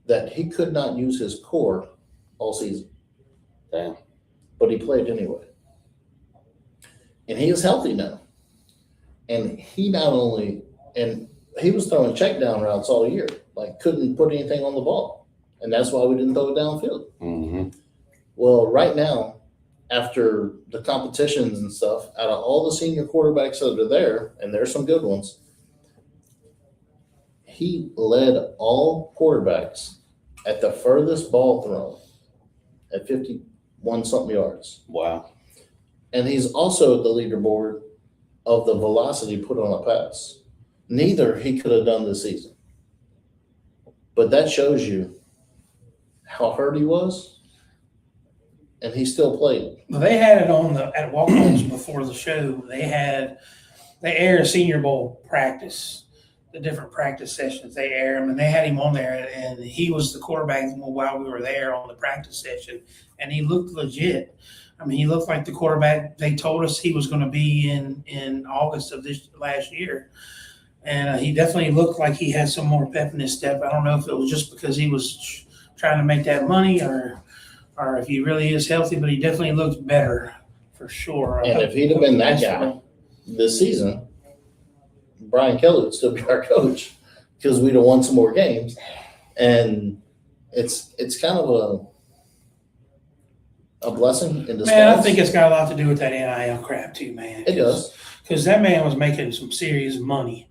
that he could not use his core all season. Damn. But he played anyway. And he is healthy now. And he was throwing check down routes all year, like couldn't put anything on the ball. And that's why we didn't throw it downfield. Mm-hmm. Well, right now, after the competitions and stuff, out of all the senior quarterbacks that are there, and there's some good ones, he led all quarterbacks at the furthest ball thrown at 51-something yards. Wow. And he's also the leaderboard of the velocity put on a pass. Neither he could have done this season. But that shows you how hurt he was, and he still played. Well, they had it on at walk-ons before the show. They air a Senior Bowl practice, the different practice sessions. They air them, and they had him on there, and he was the quarterback while we were there on the practice session, and he looked legit. I mean, he looked like the quarterback they told us he was going to be in August of this last year. And he definitely looked like he had some more pep in his step. I don't know if it was just because he was trying to make that money or if he really is healthy, but he definitely looked better for sure. And if he'd have been that guy this season, Brian Kelly would still be our coach because we'd have won some more games. And it's kind of a blessing in disguise. Man, I think it's got a lot to do with that NIL crap too, man. It does. Because that man was making some serious money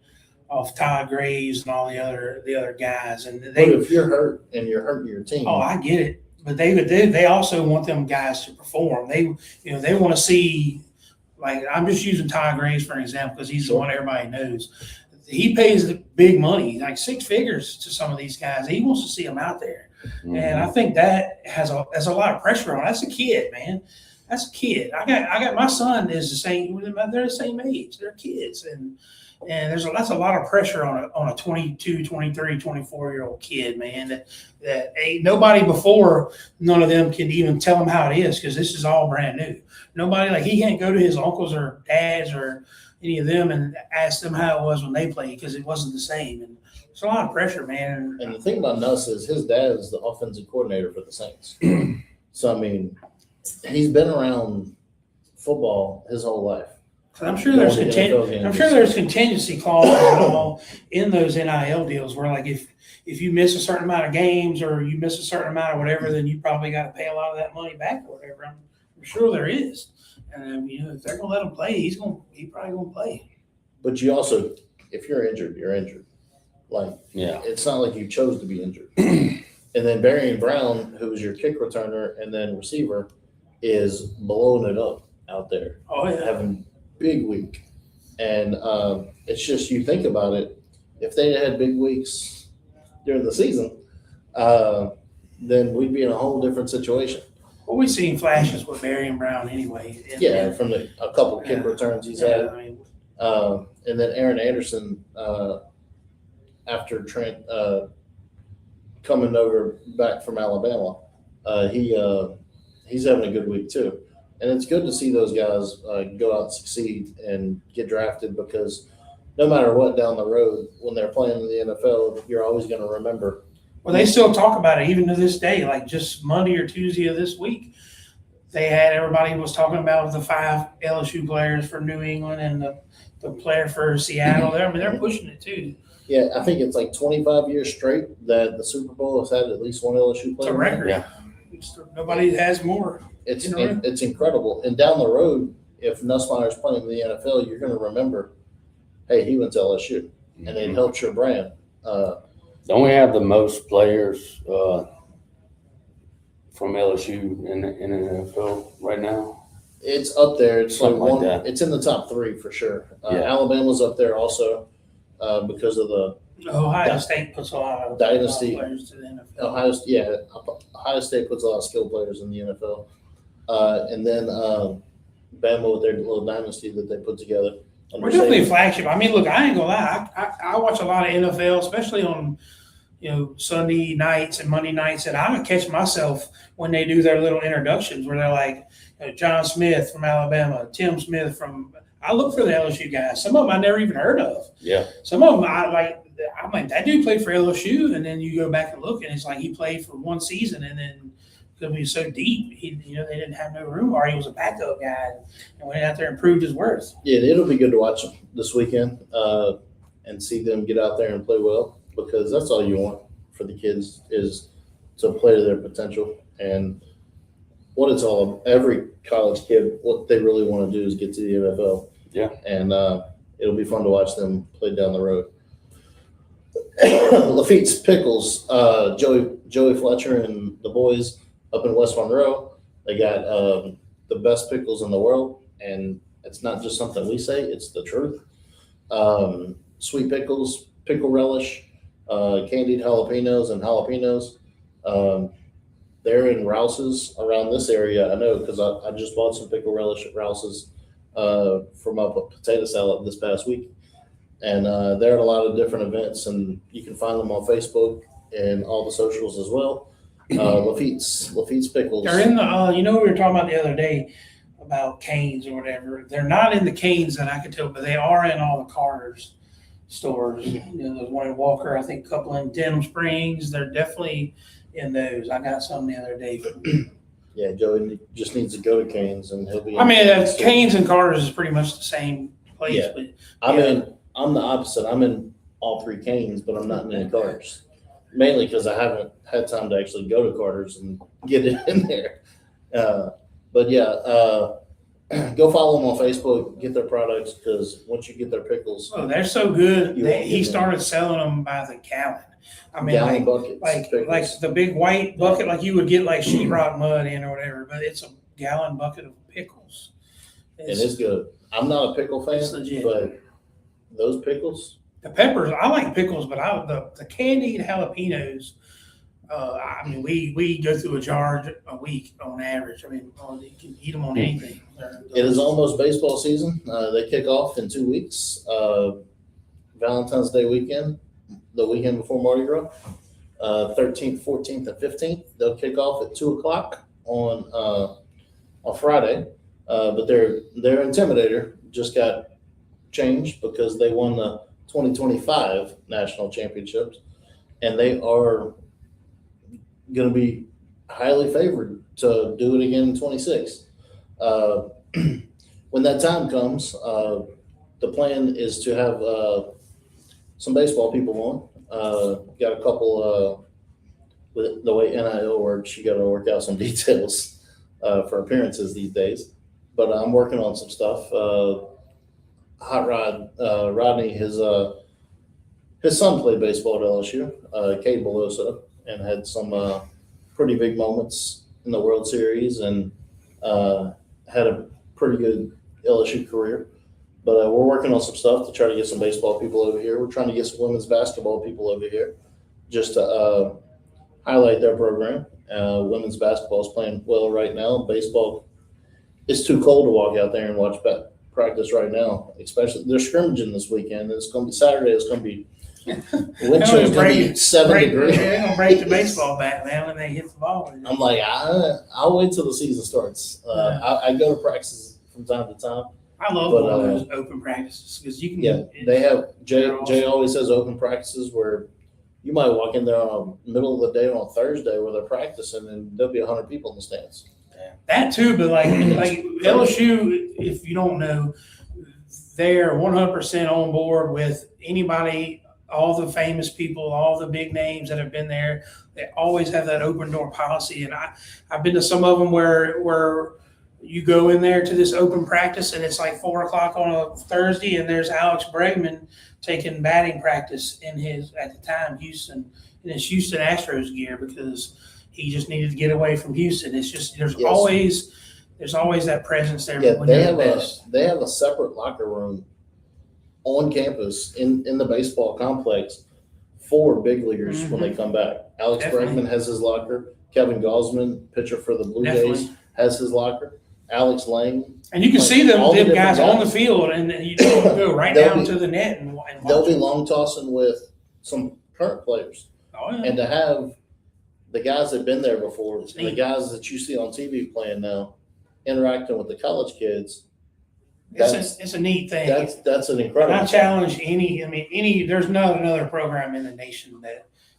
off Ty Graves and all the other guys. And But if you're hurt and you're hurting your team. Oh, I get it. But they also want them guys to perform. They want to see, like, I'm just using Ty Graves for an example because he's the one everybody knows. He pays the big money, like 6 figures to some of these guys. He wants to see them out there. Mm-hmm. And I think that has a lot of pressure on. That's a kid, man. That's a kid. I got my son is the same. They're the same age. They're kids, and that's a lot of pressure on a 22, 23, 24-year-old kid, man. That ain't nobody before. None of them can even tell him how it is because this is all brand new. Nobody, like, he can't go to his uncles or dads or any of them and ask them how it was when they played because it wasn't the same. And it's a lot of pressure, man. And the thing about Nuss is his dad is the offensive coordinator for the Saints. So, I mean, he's been around football his whole life. 'Cause I'm sure there's Going to NFL games. I'm sure there's contingency clauses and all in those NIL deals where like if you miss a certain amount of games or you miss a certain amount of whatever, then you probably got to pay a lot of that money back or whatever. I'm sure there is. And if they're gonna let him play, he's probably gonna play. But you also, if you're injured, you're injured. Like, Yeah. it's not like you chose to be injured. And then Barry Brown, who was your kick returner and then receiver, is blowing it up out there, Oh yeah. having big week. And it's just, you think about it, if they had big weeks during the season, then we'd be in a whole different situation. Well, we've seen flashes with Barry and Brown anyway. Yeah, from a couple kick Yeah. returns he's Yeah, had. I mean, And then Aaron Anderson, after Trent coming over back from Alabama, he's having a good week too. And it's good to see those guys go out and succeed and get drafted, because no matter what down the road, when they're playing in the NFL, you're always going to remember. well, they still talk about it even to this day. Like just Monday or Tuesday of this week, everybody was talking about the 5 LSU players for New England and the player for Seattle. They're pushing it too. Yeah, I think it's like 25 years straight that the Super Bowl has had at least one LSU It's player. a record. Yeah. Nobody has more. It's You know, it's incredible. And down the road, if Nussmeier's playing in the NFL, you're going to remember, hey, he went to LSU, and it helps your brand. Don't we have the most players from LSU in the NFL right now? It's up there. It's Something like one. that. It's in the top 3 for sure. Yeah. Alabama's up there also because of the Ohio State puts a lot of Dynasty. players to the NFL. Ohio State puts a lot of skilled players in the NFL, and then Bama with their little dynasty that they put together. We're definitely a flagship. I mean, look, I ain't gonna lie. I watch a lot of NFL, especially on Sunday nights and Monday nights, and I catch myself when they do their little introductions where they're like John Smith from Alabama, Tim Smith from. I look for the LSU guys. Some of them I never even heard of. Yeah. Some of them I'm like, that dude played for LSU, and then you go back and look, and it's like he played for one season, and then because he was so deep, they didn't have no room, or he was a backup guy and went out there and proved his worth. Yeah, it'll be good to watch them this weekend and see them get out there and play well, because that's all you want for the kids is to play to their potential. And what it's all, every college kid, what they really want to do is get to the NFL. Yeah. And it'll be fun to watch them play down the road. Lafitte's Pickles, Joey Fletcher and the boys up in West Monroe, they got the best pickles in the world, and it's not just something we say, it's the truth. Sweet pickles, pickle relish, candied jalapenos and jalapenos. They're in Rouse's around this area. I know because I just bought some pickle relish at Rouse's for my potato salad this past week. And they're at a lot of different events, and you can find them on Facebook and all the socials as well. Lafitte's Pickles. They're in the, we were talking about the other day about Canes or whatever. They're not in the Canes that I could tell, but they are in all the Carter's stores. There's one in Walker, I think a couple in Denham Springs. They're definitely in those. I got some the other day. Yeah, Joey just needs to go to Canes, and he'll be. I mean, Canes and Carter's is pretty much the same place. Yeah. But I'm the opposite. I'm in all 3 Canes, but I'm not in any Carters. Mainly because I haven't had time to actually go to Carter's and get it in there. But yeah, go follow them on Facebook, get their products, because once you get their pickles, oh, they're so good. You won't He get them. started selling them by the gallon. I mean, gallon buckets, like pickles. the big white bucket, like you would get like sheetrock mud in or whatever, but it's a gallon bucket of pickles. And it's good. I'm not a pickle fan, It's legit. but those pickles, The peppers, I like pickles, but the candied jalapenos. I mean, we go through a jar a week on average. I mean, you can eat them on anything. it is almost baseball season. They kick off in 2 weeks. Valentine's Day weekend, the weekend before Mardi Gras, 13th, 14th, and 15th. They'll kick off at 2:00 on Friday. But their Intimidator just got changed because they won the 2025 national championships, and they are going to be highly favored to do it again in 26. when that time comes, the plan is to have some baseball people on. Got a couple with the way NIL works. You got to work out some details for appearances these days. But I'm working on some stuff. Hot Rod Rodney, his son played baseball at LSU, Cade Belosa, and had some pretty big moments in the World Series and had a pretty good LSU career. But we're working on some stuff to try to get some baseball people over here. We're trying to get some women's basketball people over here just to highlight their program. Women's basketball is playing well right now. Baseball, it's too cold to walk out there and watch practice right now, especially they're scrimmaging this weekend. It's going to be Saturday. It's going to be wind chill is going to be 7 degrees. They're going to break the baseball bat, man, when they hit the ball. I'm like, I'll wait till the season starts. I go to practices from time to time. I love But, all those open practices because you can. Yeah, they have Jay. they're awesome. Jay always has open practices where you might walk in there on the middle of the day on Thursday where they're practicing, and there'll be 100 people in the stands. That too, but like LSU, if you don't know, they're 100% on board with anybody, all the famous people, all the big names that have been there. They always have that open door policy, and I've been to some of them where you go in there to this open practice and it's like 4 o'clock on a Thursday, and there's Alex Bregman taking batting practice in his, at the time, Houston, in his Houston Astros gear because he just needed to get away from Houston. It's just there's Yes. always that presence there. Yeah, when they they're have the best. they have a separate locker room on campus in the baseball complex for big leaguers when they come back. Alex Definitely. Bregman has his locker. Kevin Gosman, pitcher for the Blue Definitely. Jays, has his locker. Alex Lang. And you can Like, see them, all the them guys different on the guys. field, and then you just go right They'll down be- to the net and watch. They'll be long tossing with some current players. Oh, yeah. And to have the guys that've been there before, It's the neat. guys that you see on TV playing now, interacting with the college kids, It's a neat thing. that's an And incredible. I challenge there's not another program in the nation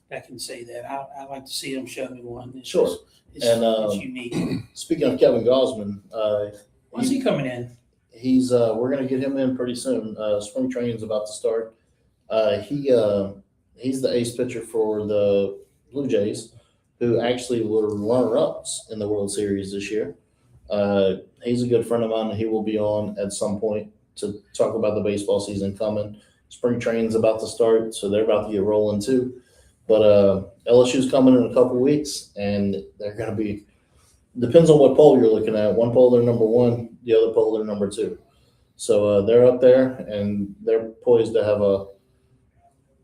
that can say that. I'd like to see them show me one. It's Sure. just- it's, And, it's unique. Speaking of Kevin Gosman, When's he coming in? he's we're gonna get him in pretty soon. Spring training's about to start. He's the ace pitcher for the Blue Jays, who actually were runner-ups in the World Series this year. He's a good friend of mine. He will be on at some point to talk about the baseball season coming. Spring training's about to start, so they're about to get rolling too. But LSU's coming in a couple weeks, and they're going to be – depends on what poll you're looking at. One poll, they're number one. The other poll, they're number two. So they're up there, and they're poised to have a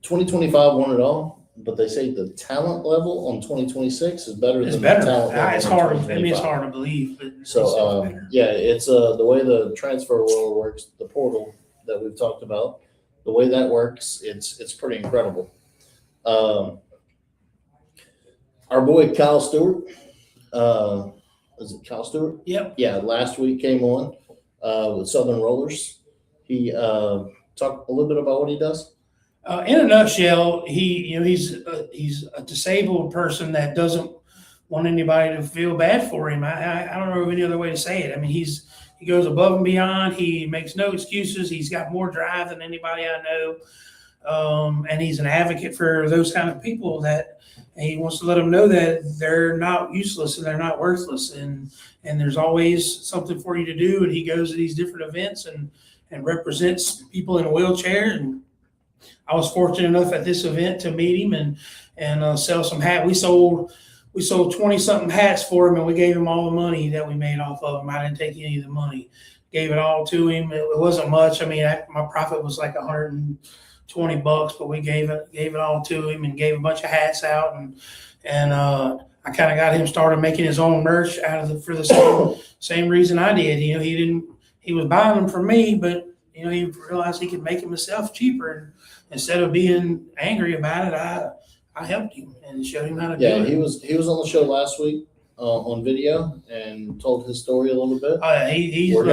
2025 won it all. But they say the talent level on 2026 is better It's than better. the talent level It's on hard. I mean, 2025. it's hard to believe, but So, it's better. yeah, it's the way the transfer world works, the portal that we've talked about, the way that works, it's pretty incredible. Our boy Kyle Stewart, is it Kyle Stewart? Yep. Yeah, last week came on with Southern Rollers. He talked a little bit about what he does. In a nutshell, he's a disabled person that doesn't want anybody to feel bad for him. I don't know of any other way to say it. I mean, he goes above and beyond. He makes no excuses. He's got more drive than anybody I know, and he's an advocate for those kind of people. That he wants to let them know that they're not useless and they're not worthless, and there's always something for you to do. And he goes to these different events and represents people in a wheelchair. And I was fortunate enough at this event to meet him and sell some hats. We sold 20 something hats for him, and we gave him all the money that we made off of them. I didn't take any of the money, gave it all to him. It wasn't much. I mean, my profit was like $120, but we gave it all to him and gave a bunch of hats out. And I kind of got him started making his own merch for the same reason I did. He was buying them for me, but he realized he could make them himself cheaper. And instead of being angry about it, I helped him and showed him how to do Yeah, it. he was on the show last week on video and told his story a little bit. Oh, yeah, We're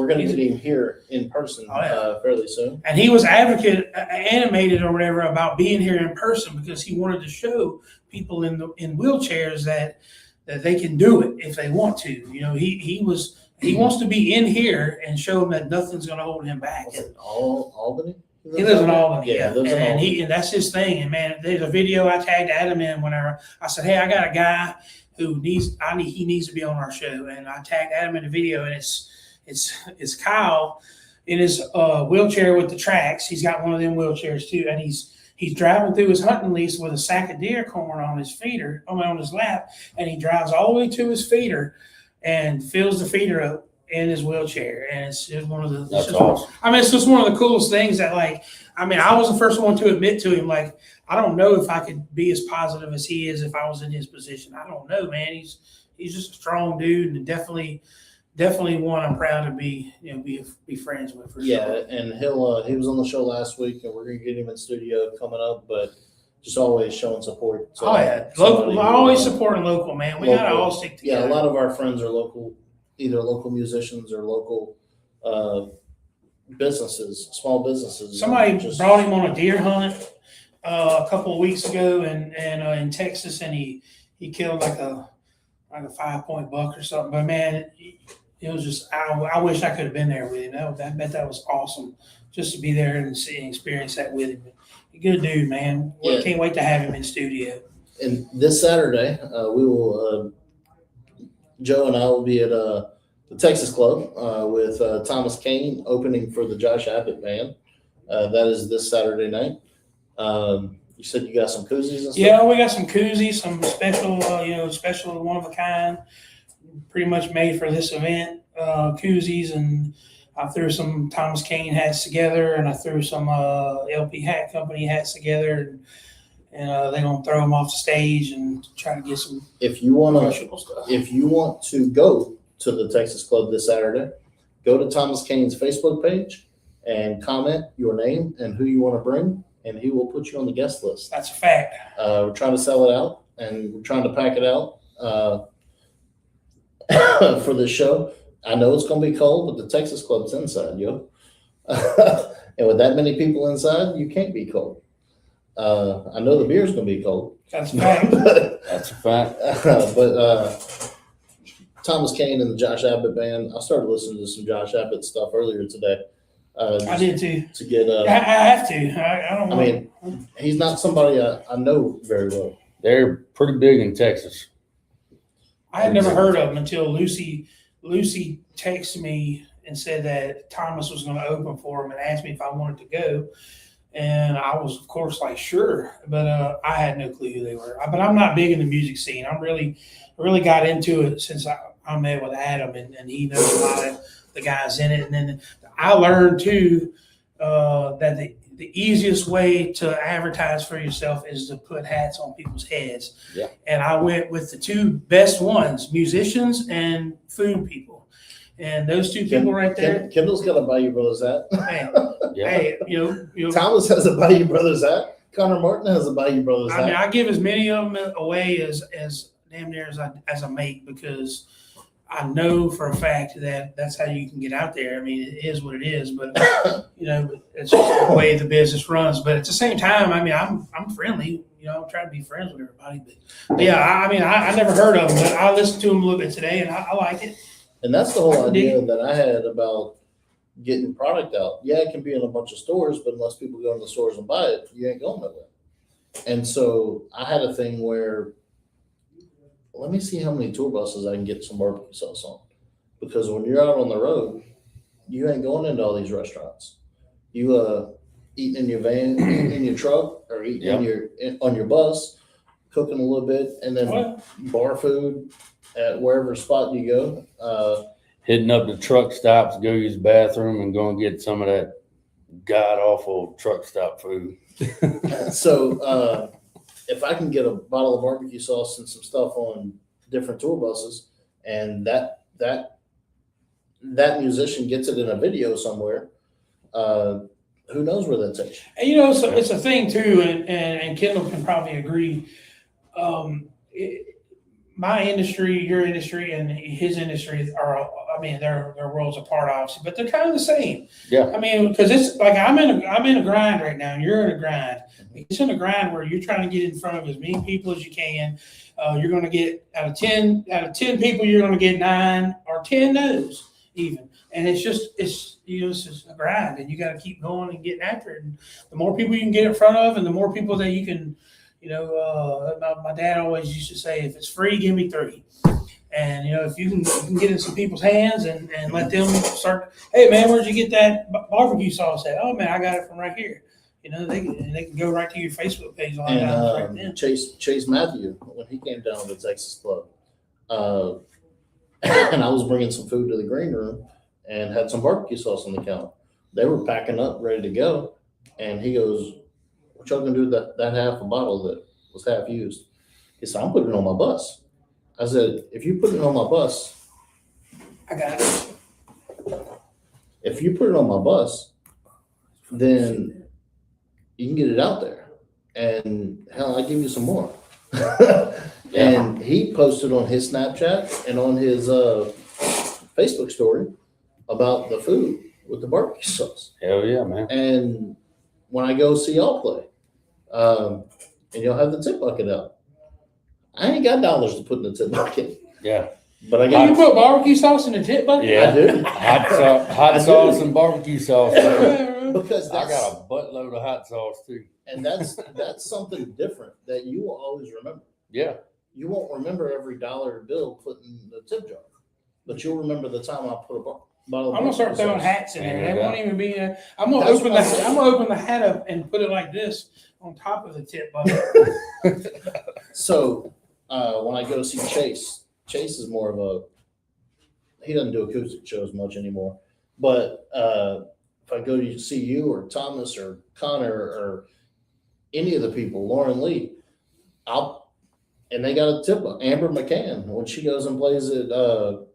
gonna get him here in person Oh, yeah. fairly soon. and he was animated or whatever about being here in person because he wanted to show people in wheelchairs that they can do it if they want to. He was, He wants to be in here and show him that nothing's going to hold him back. Was it Albany? He lives in Albany, Yeah, yeah, he lives in and Albany. and that's his thing. And man, there's a video I tagged Adam in whenever I said, "Hey, I got a guy who he needs to be on our show," and I tagged Adam in the video, and it's Kyle in his wheelchair with the tracks. He's got one of them wheelchairs too, and he's driving through his hunting lease with a sack of deer corn on his feeder, on his lap, and he drives all the way to his feeder and fills the feeder up in his wheelchair. And it's just one of the, That's awesome. I mean, it's just one of the coolest things that, like, I mean, I was the first one to admit to him, like, I don't know if I could be as positive as he is if I was in his position. I don't know, man. He's just a strong dude, and definitely one I'm proud to be friends with. For Yeah, sure. and he was on the show last week, and we're gonna get him in studio coming up. But just always showing support. So Oh yeah, somebody local. who, Always supporting local, man. We gotta local. all stick Yeah, together. a lot of our friends are local, either local musicians or local businesses, small businesses. Somebody Just- brought him on a deer hunt a couple of weeks ago, and in Texas, and he killed like a 5-point buck or something. But man, it was just I wish I could have been there with him. I bet that was awesome just to be there and see and experience that with him. Good dude, man. Yeah. Can't wait to have him in studio. And this Saturday, we will. Joe and I will be at the Texas Club with Thomas Kane opening for the Josh Abbott Band. That is this Saturday night. You said you got some koozies and stuff? Yeah, we got some koozies, some special, special one of a kind, pretty much made for this event. Koozies, and I threw some Thomas Kane hats together, and I threw some LP Hat Company hats together, and they're gonna throw them off the stage and try to get some If you want to, promotional stuff. if you want to go to the Texas Club this Saturday, go to Thomas Kane's Facebook page and comment your name and who you want to bring, and he will put you on the guest list. That's a fact. We're trying to sell it out, and we're trying to pack it out for this show. I know it's going to be cold, but the Texas Club's inside, yo. And with that many people inside, you can't be cold. I know the beer's going to be cold. That's a fact. That's a fact. But Thomas Kane and the Josh Abbott Band, I started listening to some Josh Abbott stuff earlier today. I did too. To get, I have to. I don't. I mean, he's not somebody I know very well. They're pretty big in Texas. I had never heard of him until Lucy texted me and said that Thomas was going to open for him and asked me if I wanted to go. And I was, of course, like, sure. But I had no clue who they were. But I'm not big in the music scene. I really got into it since I met with Adam, and he knows a lot of the guys in it. And then I learned, too, that the easiest way to advertise for yourself is to put hats on people's heads. Yeah. And I went with the two best ones, musicians and food people. And those two people right there, Kendall's got a Bayou Brothers hat. hey, Yeah. hey, you know, Thomas has a Bayou Brothers hat. Connor Martin has a Bayou Brothers I mean, hat. I give as many of them away as damn near as I make, because I know for a fact that that's how you can get out there. I mean, it is what it is, but it's just the way the business runs. But at the same time, I mean, I'm friendly. I'm trying to be friends with everybody. But yeah, I never heard of them, but I listened to them a little bit today, and I like it. And that's the whole I can dig idea that I had about getting product out. Yeah, it can be in a bunch of stores, but unless people go in the stores and buy it, you ain't going nowhere. And so I had a thing where, let me see how many tour buses I can get some barbecue sauce on. Because when you're out on the road, you ain't going into all these restaurants. You eating in your van, eating in your truck, or eating on your bus, cooking a little bit, and then Well, bar food at wherever spot you go. Hitting up the truck stops, go use the bathroom, and go and get some of that god awful truck stop food. So if I can get a bottle of barbecue sauce and some stuff on different tour buses, and that musician gets it in a video somewhere, who knows where that takes you? and so it's a thing too, and Kendall can probably agree. My industry, your industry, and his industry they're worlds apart, obviously, but they're kind of the same. Yeah. I mean, because it's like I'm in a grind right now, and you're in a grind. It's in a grind where you're trying to get in front of as many people as you can. You're going to get out of 10 people, you're going to get 9 or 10 no's. even. And it's just it's just a grind, and you got to keep going and getting after it. And the more people you can get in front of, and the more people that you can, my dad always used to say, if it's free, give me 3. And if you can get in some people's hands and let them start, hey man, where'd you get that barbecue sauce at? Oh man, I got it from right here. They can go right to your Facebook page a lot of times right then. Chase Matthew, when he came down to the Texas Club, and I was bringing some food to the green room and had some barbecue sauce on the counter. They were packing up, ready to go, and he goes, "What y'all gonna do with that half a bottle that was half used?" He said, "I'm putting it on my bus." I said, "If you put it on my bus, I got it. if you put it on my bus, then you can get it out there. And hell, I'll give you some more." And he posted on his Snapchat and on his Facebook story about the food with the barbecue sauce. Hell yeah, man. And when I go see y'all play, and you'll have the tip bucket out, I ain't got dollars to put in the tip bucket, Yeah. but I You got put barbecue sauce in the tip bucket? Yeah. I do. Hot sauce and barbecue sauce. Man. because I that's, got a buttload of hot sauce too. and that's something different that you will always remember. Yeah. You won't remember every dollar bill put in the tip jar, but you'll remember the time I put a bottle. I'm gonna start throwing hats in there. They won't even be. I'm gonna That's open what I'm saying. I'm gonna open the hat up and put it like this on top of the tip bucket. So when I go see Chase is more of a, he doesn't do acoustic shows much anymore. But if I go to see you or Thomas or Connor or any of the people, Lauren Lee, and they got a tip bucket. Amber McCann, when she goes and plays at the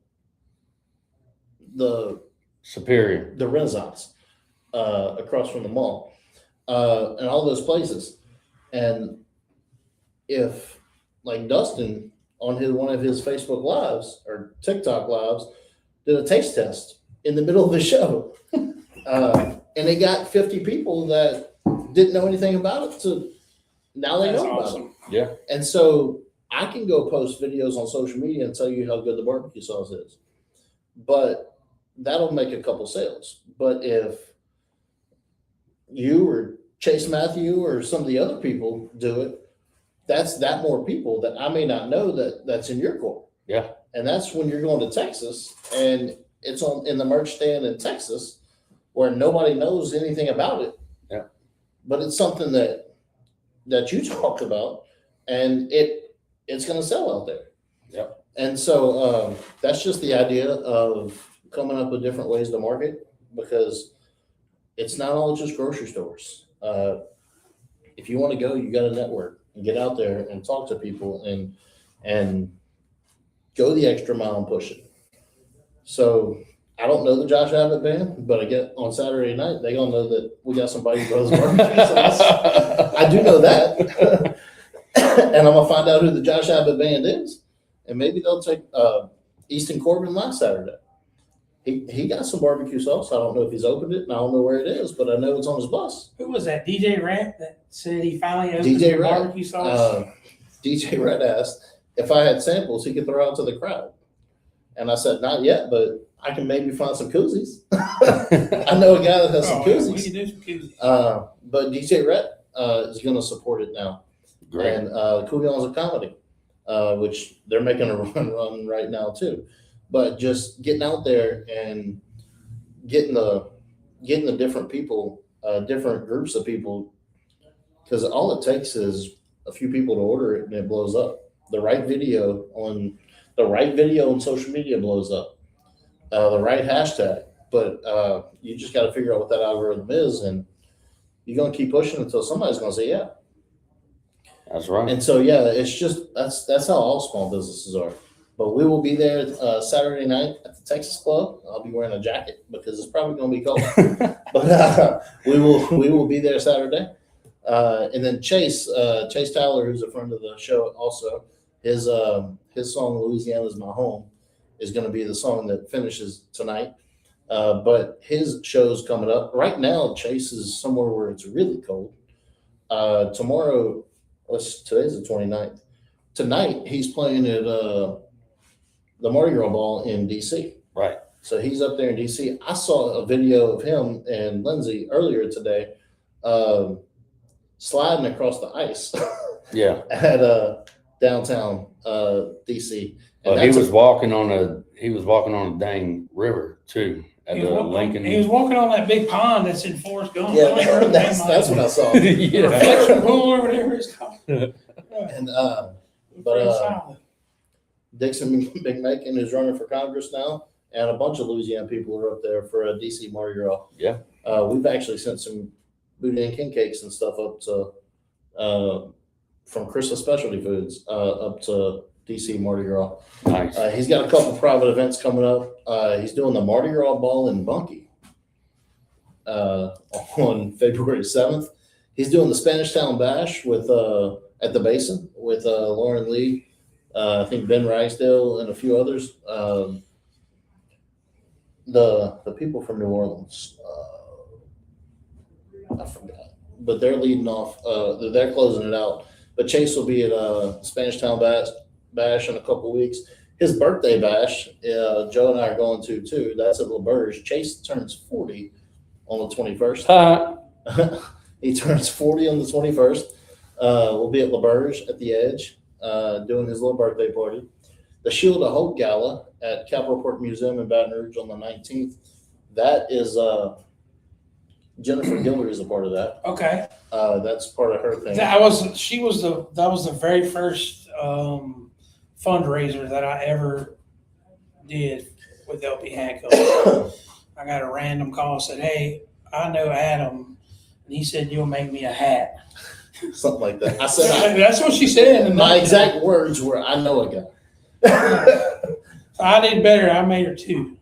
Superior. Renaissance across from the mall, and all those places. And if, like Dustin on one of his Facebook lives or TikTok lives, did a taste test in the middle of the show, and they got 50 people that didn't know anything about it, so now they That's know about awesome. it. Yeah. And so I can go post videos on social media and tell you how good the barbecue sauce is, but that'll make a couple sales. But if you or Chase Matthew or some of the other people do it, that's that more people that I may not know that's in your court. Yeah. And that's when you're going to Texas and it's in the merch stand in Texas where nobody knows anything about it. Yeah. But it's something that you talked about, and it's going to sell out there. Yep. And so that's just the idea of coming up with different ways to market, because it's not all just grocery stores. If you want to go, you got to network and get out there and talk to people and go the extra mile and push it. So I don't know the Josh Abbott band, but I get on Saturday night, they gonna know that we got somebody who does barbecue sauce. I do know that. And I'm gonna find out who the Josh Abbott band is. And maybe they'll take Easton Corbin last Saturday. He got some barbecue sauce. I don't know if he's opened it, and I don't know where it is, but I know it's on his bus. Who was that? DJ Rat that said he finally opened DJ the Rat. barbecue sauce? DJ Red asked if I had samples he could throw out to the crowd. And I said, not yet, but I can maybe find some koozies. I know a guy that has some We koozies. can do some koozies. But DJ Red is going to support it now. Great. And Couillons of Comedy, which they're making a run right now too. But just getting out there and getting the different people, different groups of people, because all it takes is a few people to order it and it blows up. The right video on social media blows up. The right hashtag, but you just got to figure out what that algorithm is, and you're gonna keep pushing until somebody's gonna say yeah. That's right. And so yeah, it's just that's how all small businesses are. But we will be there Saturday night at the Texas Club. I'll be wearing a jacket because it's probably going to be cold. But we will be there Saturday. And then Chase Tyler, who's a friend of the show, also his song "Louisiana's My Home" is going to be the song that finishes tonight. But his show's coming up right now. Chase is somewhere where it's really cold. Tomorrow, today's the 29th. Tonight he's playing at the Mardi Gras Ball in DC. Right. So he's up there in DC. I saw a video of him and Lindsay earlier today, sliding across the ice Yeah. at downtown DC. And Well, he that's was walking on a dang river too at He the was, walking, Lincoln. he was walking on that big pond that's in Forrest Gump. yeah, that's what I saw. Yeah. Reflection pool or whatever it's called. And but, Pretty solid. Dixon McMakin is running for Congress now, and a bunch of Louisiana people are up there for a DC Mardi Gras. Yeah. We've actually sent some Boudin King cakes and stuff up to from Crystal Specialty Foods up to DC Mardi Gras. Nice. He's got a couple private events coming up. He's doing the Mardi Gras Ball in Bunkie on February 7th. He's doing the Spanish Town Bash with at the Basin with Lauren Lee, I think Ben Ragsdale, and a few others. The people from New Orleans, I forgot, but they're leading off. They're closing it out. But Chase will be at Spanish Town Bash in a couple weeks. His birthday bash, Joe and I are going to too. That's at LaBerge. Chase turns 40 on the 21st. He turns 40 on the 21st. We'll be at LaBerge at the Edge doing his little birthday party. The Shield of Hope Gala at Capitol Park Museum in Baton Rouge on the 19th. That is Jennifer Gilder is a part of that. Okay. That's part of her thing. That was the very first fundraiser that I ever did with LP Hancock. I got a random call, said, "Hey, I know Adam," and he said, "You'll make me a hat." Something like that. I said, That's what she said. And my exact words were, "I know a guy." So I did better. I made her two.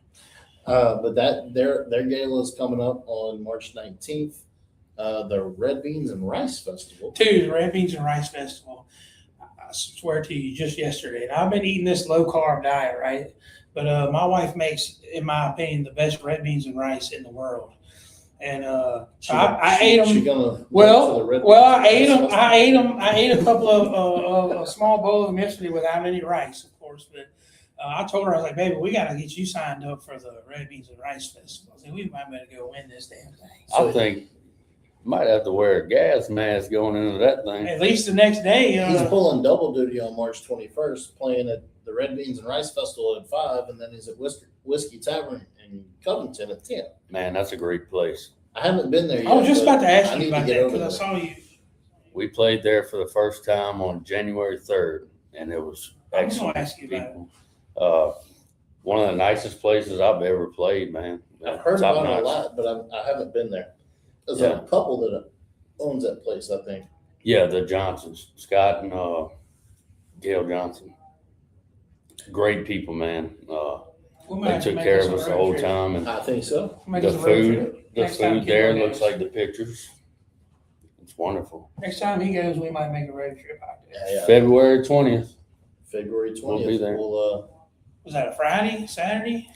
But their gala is coming up on March 19th. The Red Beans and Rice Festival. Two, the Red Beans and Rice Festival. I swear to you, just yesterday. And I've been eating this low carb diet, right? But my wife makes, in my opinion, the best red beans and rice in the world. And I ate them. She gonna I ate them. I ate a couple of a small bowl of them yesterday without any rice, of course. But I told her, I was like, "Baby, we got to get you signed up for the Red Beans and Rice Festival. I said, we might better go win this damn thing." I think you might have to wear a gas mask going into that thing. At least the next day. He's pulling double duty on March 21st, playing at the Red Beans and Rice Festival at 5, and then he's at Whiskey Tavern in Covington at 10. Man, that's a great place. I haven't been there yet. I was just about to ask I you need about to get that over because I there. saw you. We played there for the first time on January 3rd, and it was I was excellent going to ask you about it. people. One of the nicest places I've ever played, man. I've heard Top about it a notch. lot, but I haven't been there. There's Yeah. a couple that owns that place, I think. Yeah, the Johnsons, Scott and Gail Johnson. Great people, man. We might They have to took make care us of a us the road whole trip. time, and I think so. Make the us a road food, trip. the Next time food there Kendall looks goes. like the pictures. It's wonderful. Next time he goes, we might make a road trip out there. Yeah. February 20th. February 20th. We'll be there. We'll, Was that a Friday, Saturday?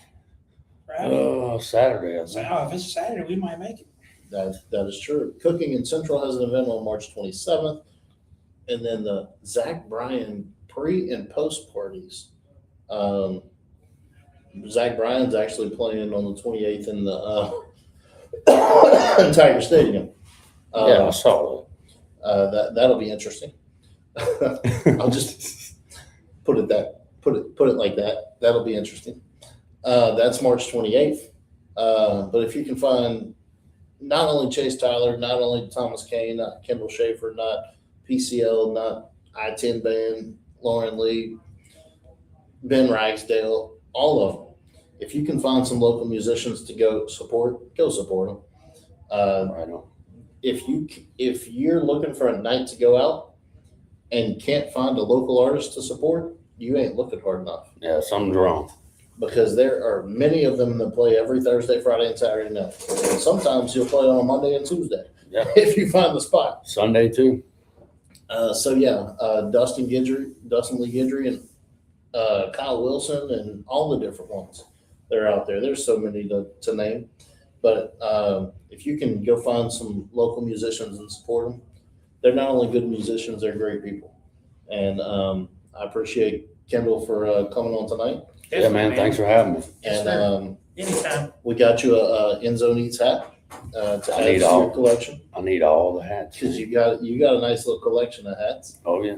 Friday? Saturday, I So, think. if it's a Saturday, we might make it. that is true. Cooking in Central has an event on March 27th. And then the Zach Bryan pre and post parties. Zach Bryan's actually playing on the 28th in the Tiger Stadium. Yeah, I saw That'll be interesting. I'll just put it like that. That'll be interesting. That's March 28th. But if you can find not only Chase Tyler, not only Thomas Kane, not Kendall Schaefer, not PCL, not I-10 Band, Lauren Lee, Ben Ragsdale, all of them. If you can find some local musicians to go support them. that. Right on. If you're looking for a night to go out and can't find a local artist to support, you ain't looking hard enough, Yeah, something's wrong. because there are many of them that play every Thursday, Friday, and Saturday night. And sometimes you'll play on a Monday and Tuesday Yeah. if you find the spot. Sunday too. Dustin Lee Guidry, and Kyle Wilson, and all the different ones that are out there. There's so many to name. But if you can go find some local musicians and support them, they're not only good musicians, they're great people. And I appreciate Kendall for coming on tonight. Yeah, man. Thanks for having me. Yes, And sir. Anytime. We got you a Enzo Needs hat to I add to need your all. collection I need all the hats. because you got a nice little collection of hats. Oh yeah.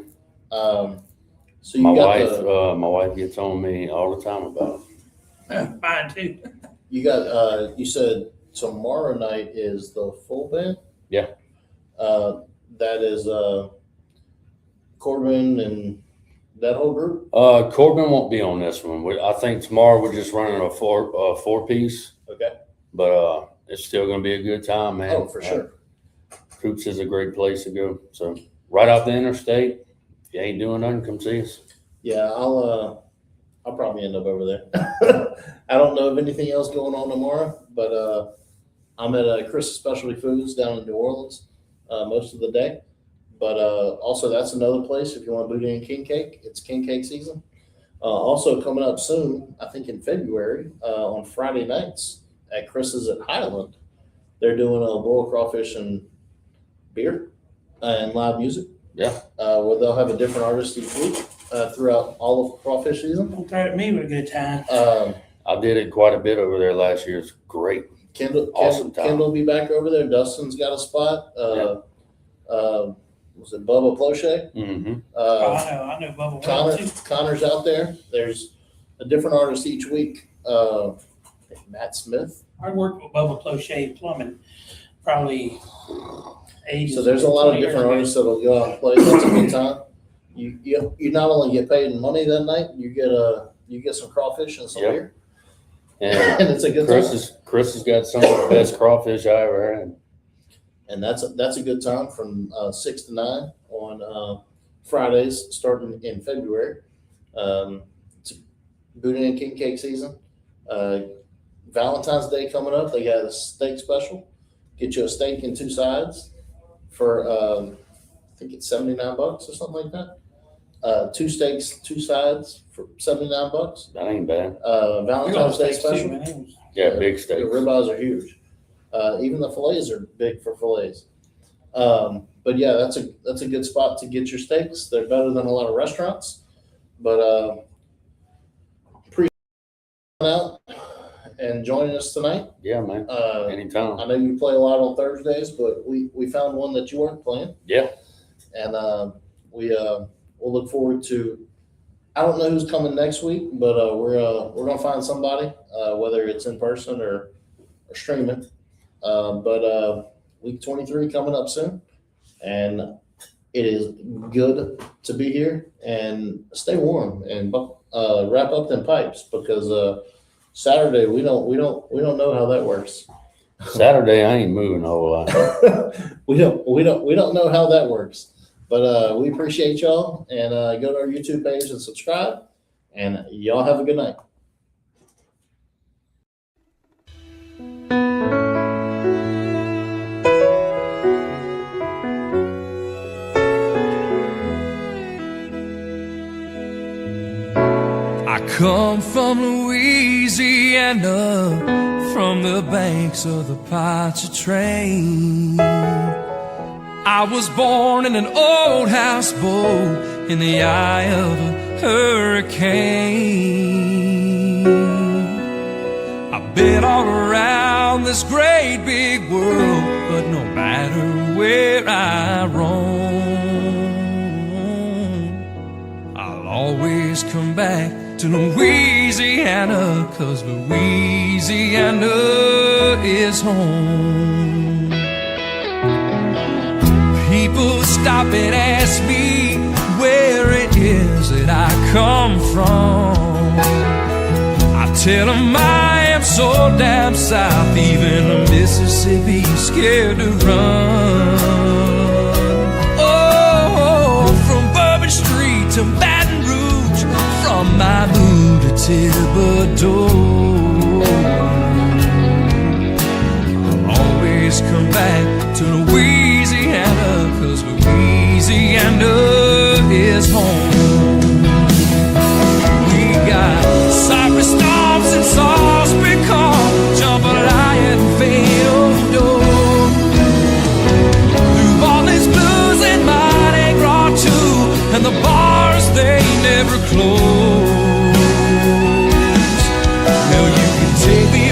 So you My wife gets on me all the time about it. Mine too. you said tomorrow night is the full band. Yeah. That is Corbin and that whole group. Corbin won't be on this one. I think tomorrow we're just running a four piece, Okay. but it's still going to be a good time, man. Oh, for sure. Coops is a great place to go. So right off the interstate. If you ain't doing nothing, come see us. Yeah, I'll probably end up over there. I don't know of anything else going on tomorrow, but I'm at Chris's Specialty Foods down in New Orleans most of the day. But also that's another place if you want booty and king cake. It's king cake season. Also coming up soon, I think in February on Friday nights at Chris's at Highland, they're doing a boiled crawfish and beer and live music. Yeah. Where they'll have a different artist each week throughout all of crawfish season. Don't throw at me with a good time. I did it quite a bit over there last year. It's great. Awesome time. Kendall will be back over there. Dustin's got a spot. Was it Bubba Ploche? Mm-hmm. I know Bubba well too. Connor's out there. There's a different artist each week. Matt Smith. I worked with Bubba Cloche Plumbing probably 80s. So there's a lot of different artists that'll go out and play. That's a good time. You not only get paid in money that night, you get some crawfish and some Yep. beer, And and it's a good time. Chris has got some of the best crawfish I ever had. And that's a good time from 6 to 9 on Fridays starting in February. It's Boudin and King Cake season. Valentine's Day coming up. They got a steak special. Get you a steak and 2 sides for I think it's $79 or something like that. 2 steaks, 2 sides for $79. That ain't bad. Valentine's Day special. Yeah, big The steak. ribeyes are huge. Even the fillets are big for fillets. But yeah, that's a good spot to get your steaks. They're better than a lot of restaurants. But appreciate you coming out and joining us tonight. Yeah, man. Anytime. I know you play a lot on Thursdays, but we found one that you weren't playing, Yeah. and we'll look forward to. I don't know who's coming next week, but we're gonna find somebody, whether it's in person or streaming. But week 23 coming up soon, and it is good to be here and stay warm and wrap up them pipes because Saturday we don't know how that works. Saturday, I ain't moving a whole lot. we don't know how that works, but we appreciate y'all and go to our YouTube page and subscribe, and y'all have a good night. I come from Louisiana, from the banks of the Pontchartrain. I was born in an old houseboat in the eye of a hurricane. I've been all around this great big world, but no matter where I roam, I'll always come back to Louisiana, 'cause Louisiana is home. People stop and ask me where it is that I come from. I tell them I am so down south, even the Mississippi's scared to run. Oh, from Bourbon Street to Baton Rouge, from Malibu to Thibodeau, I'll always come back to Louisiana, 'cause Louisiana is home. We got cypress stomps and Salisbury corn, jambalaya and fado, New Orleans blues and Mardi Gras too, and the bars they never close. Now you can take me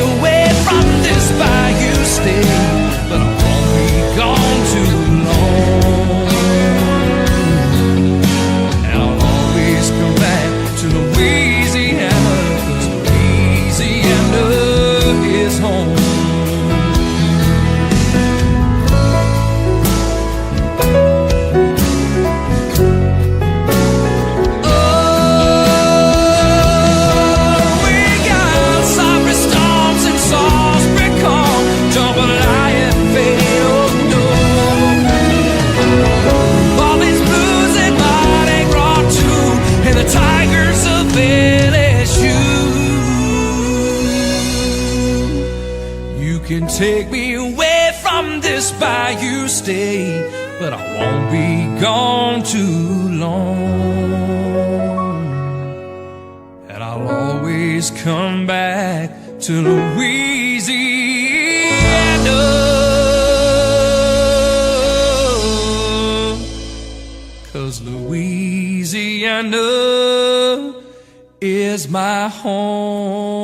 take me away from this bayou state, but I won't be gone too long. And I'll always come back to Louisiana. 'Cause Louisiana is my home.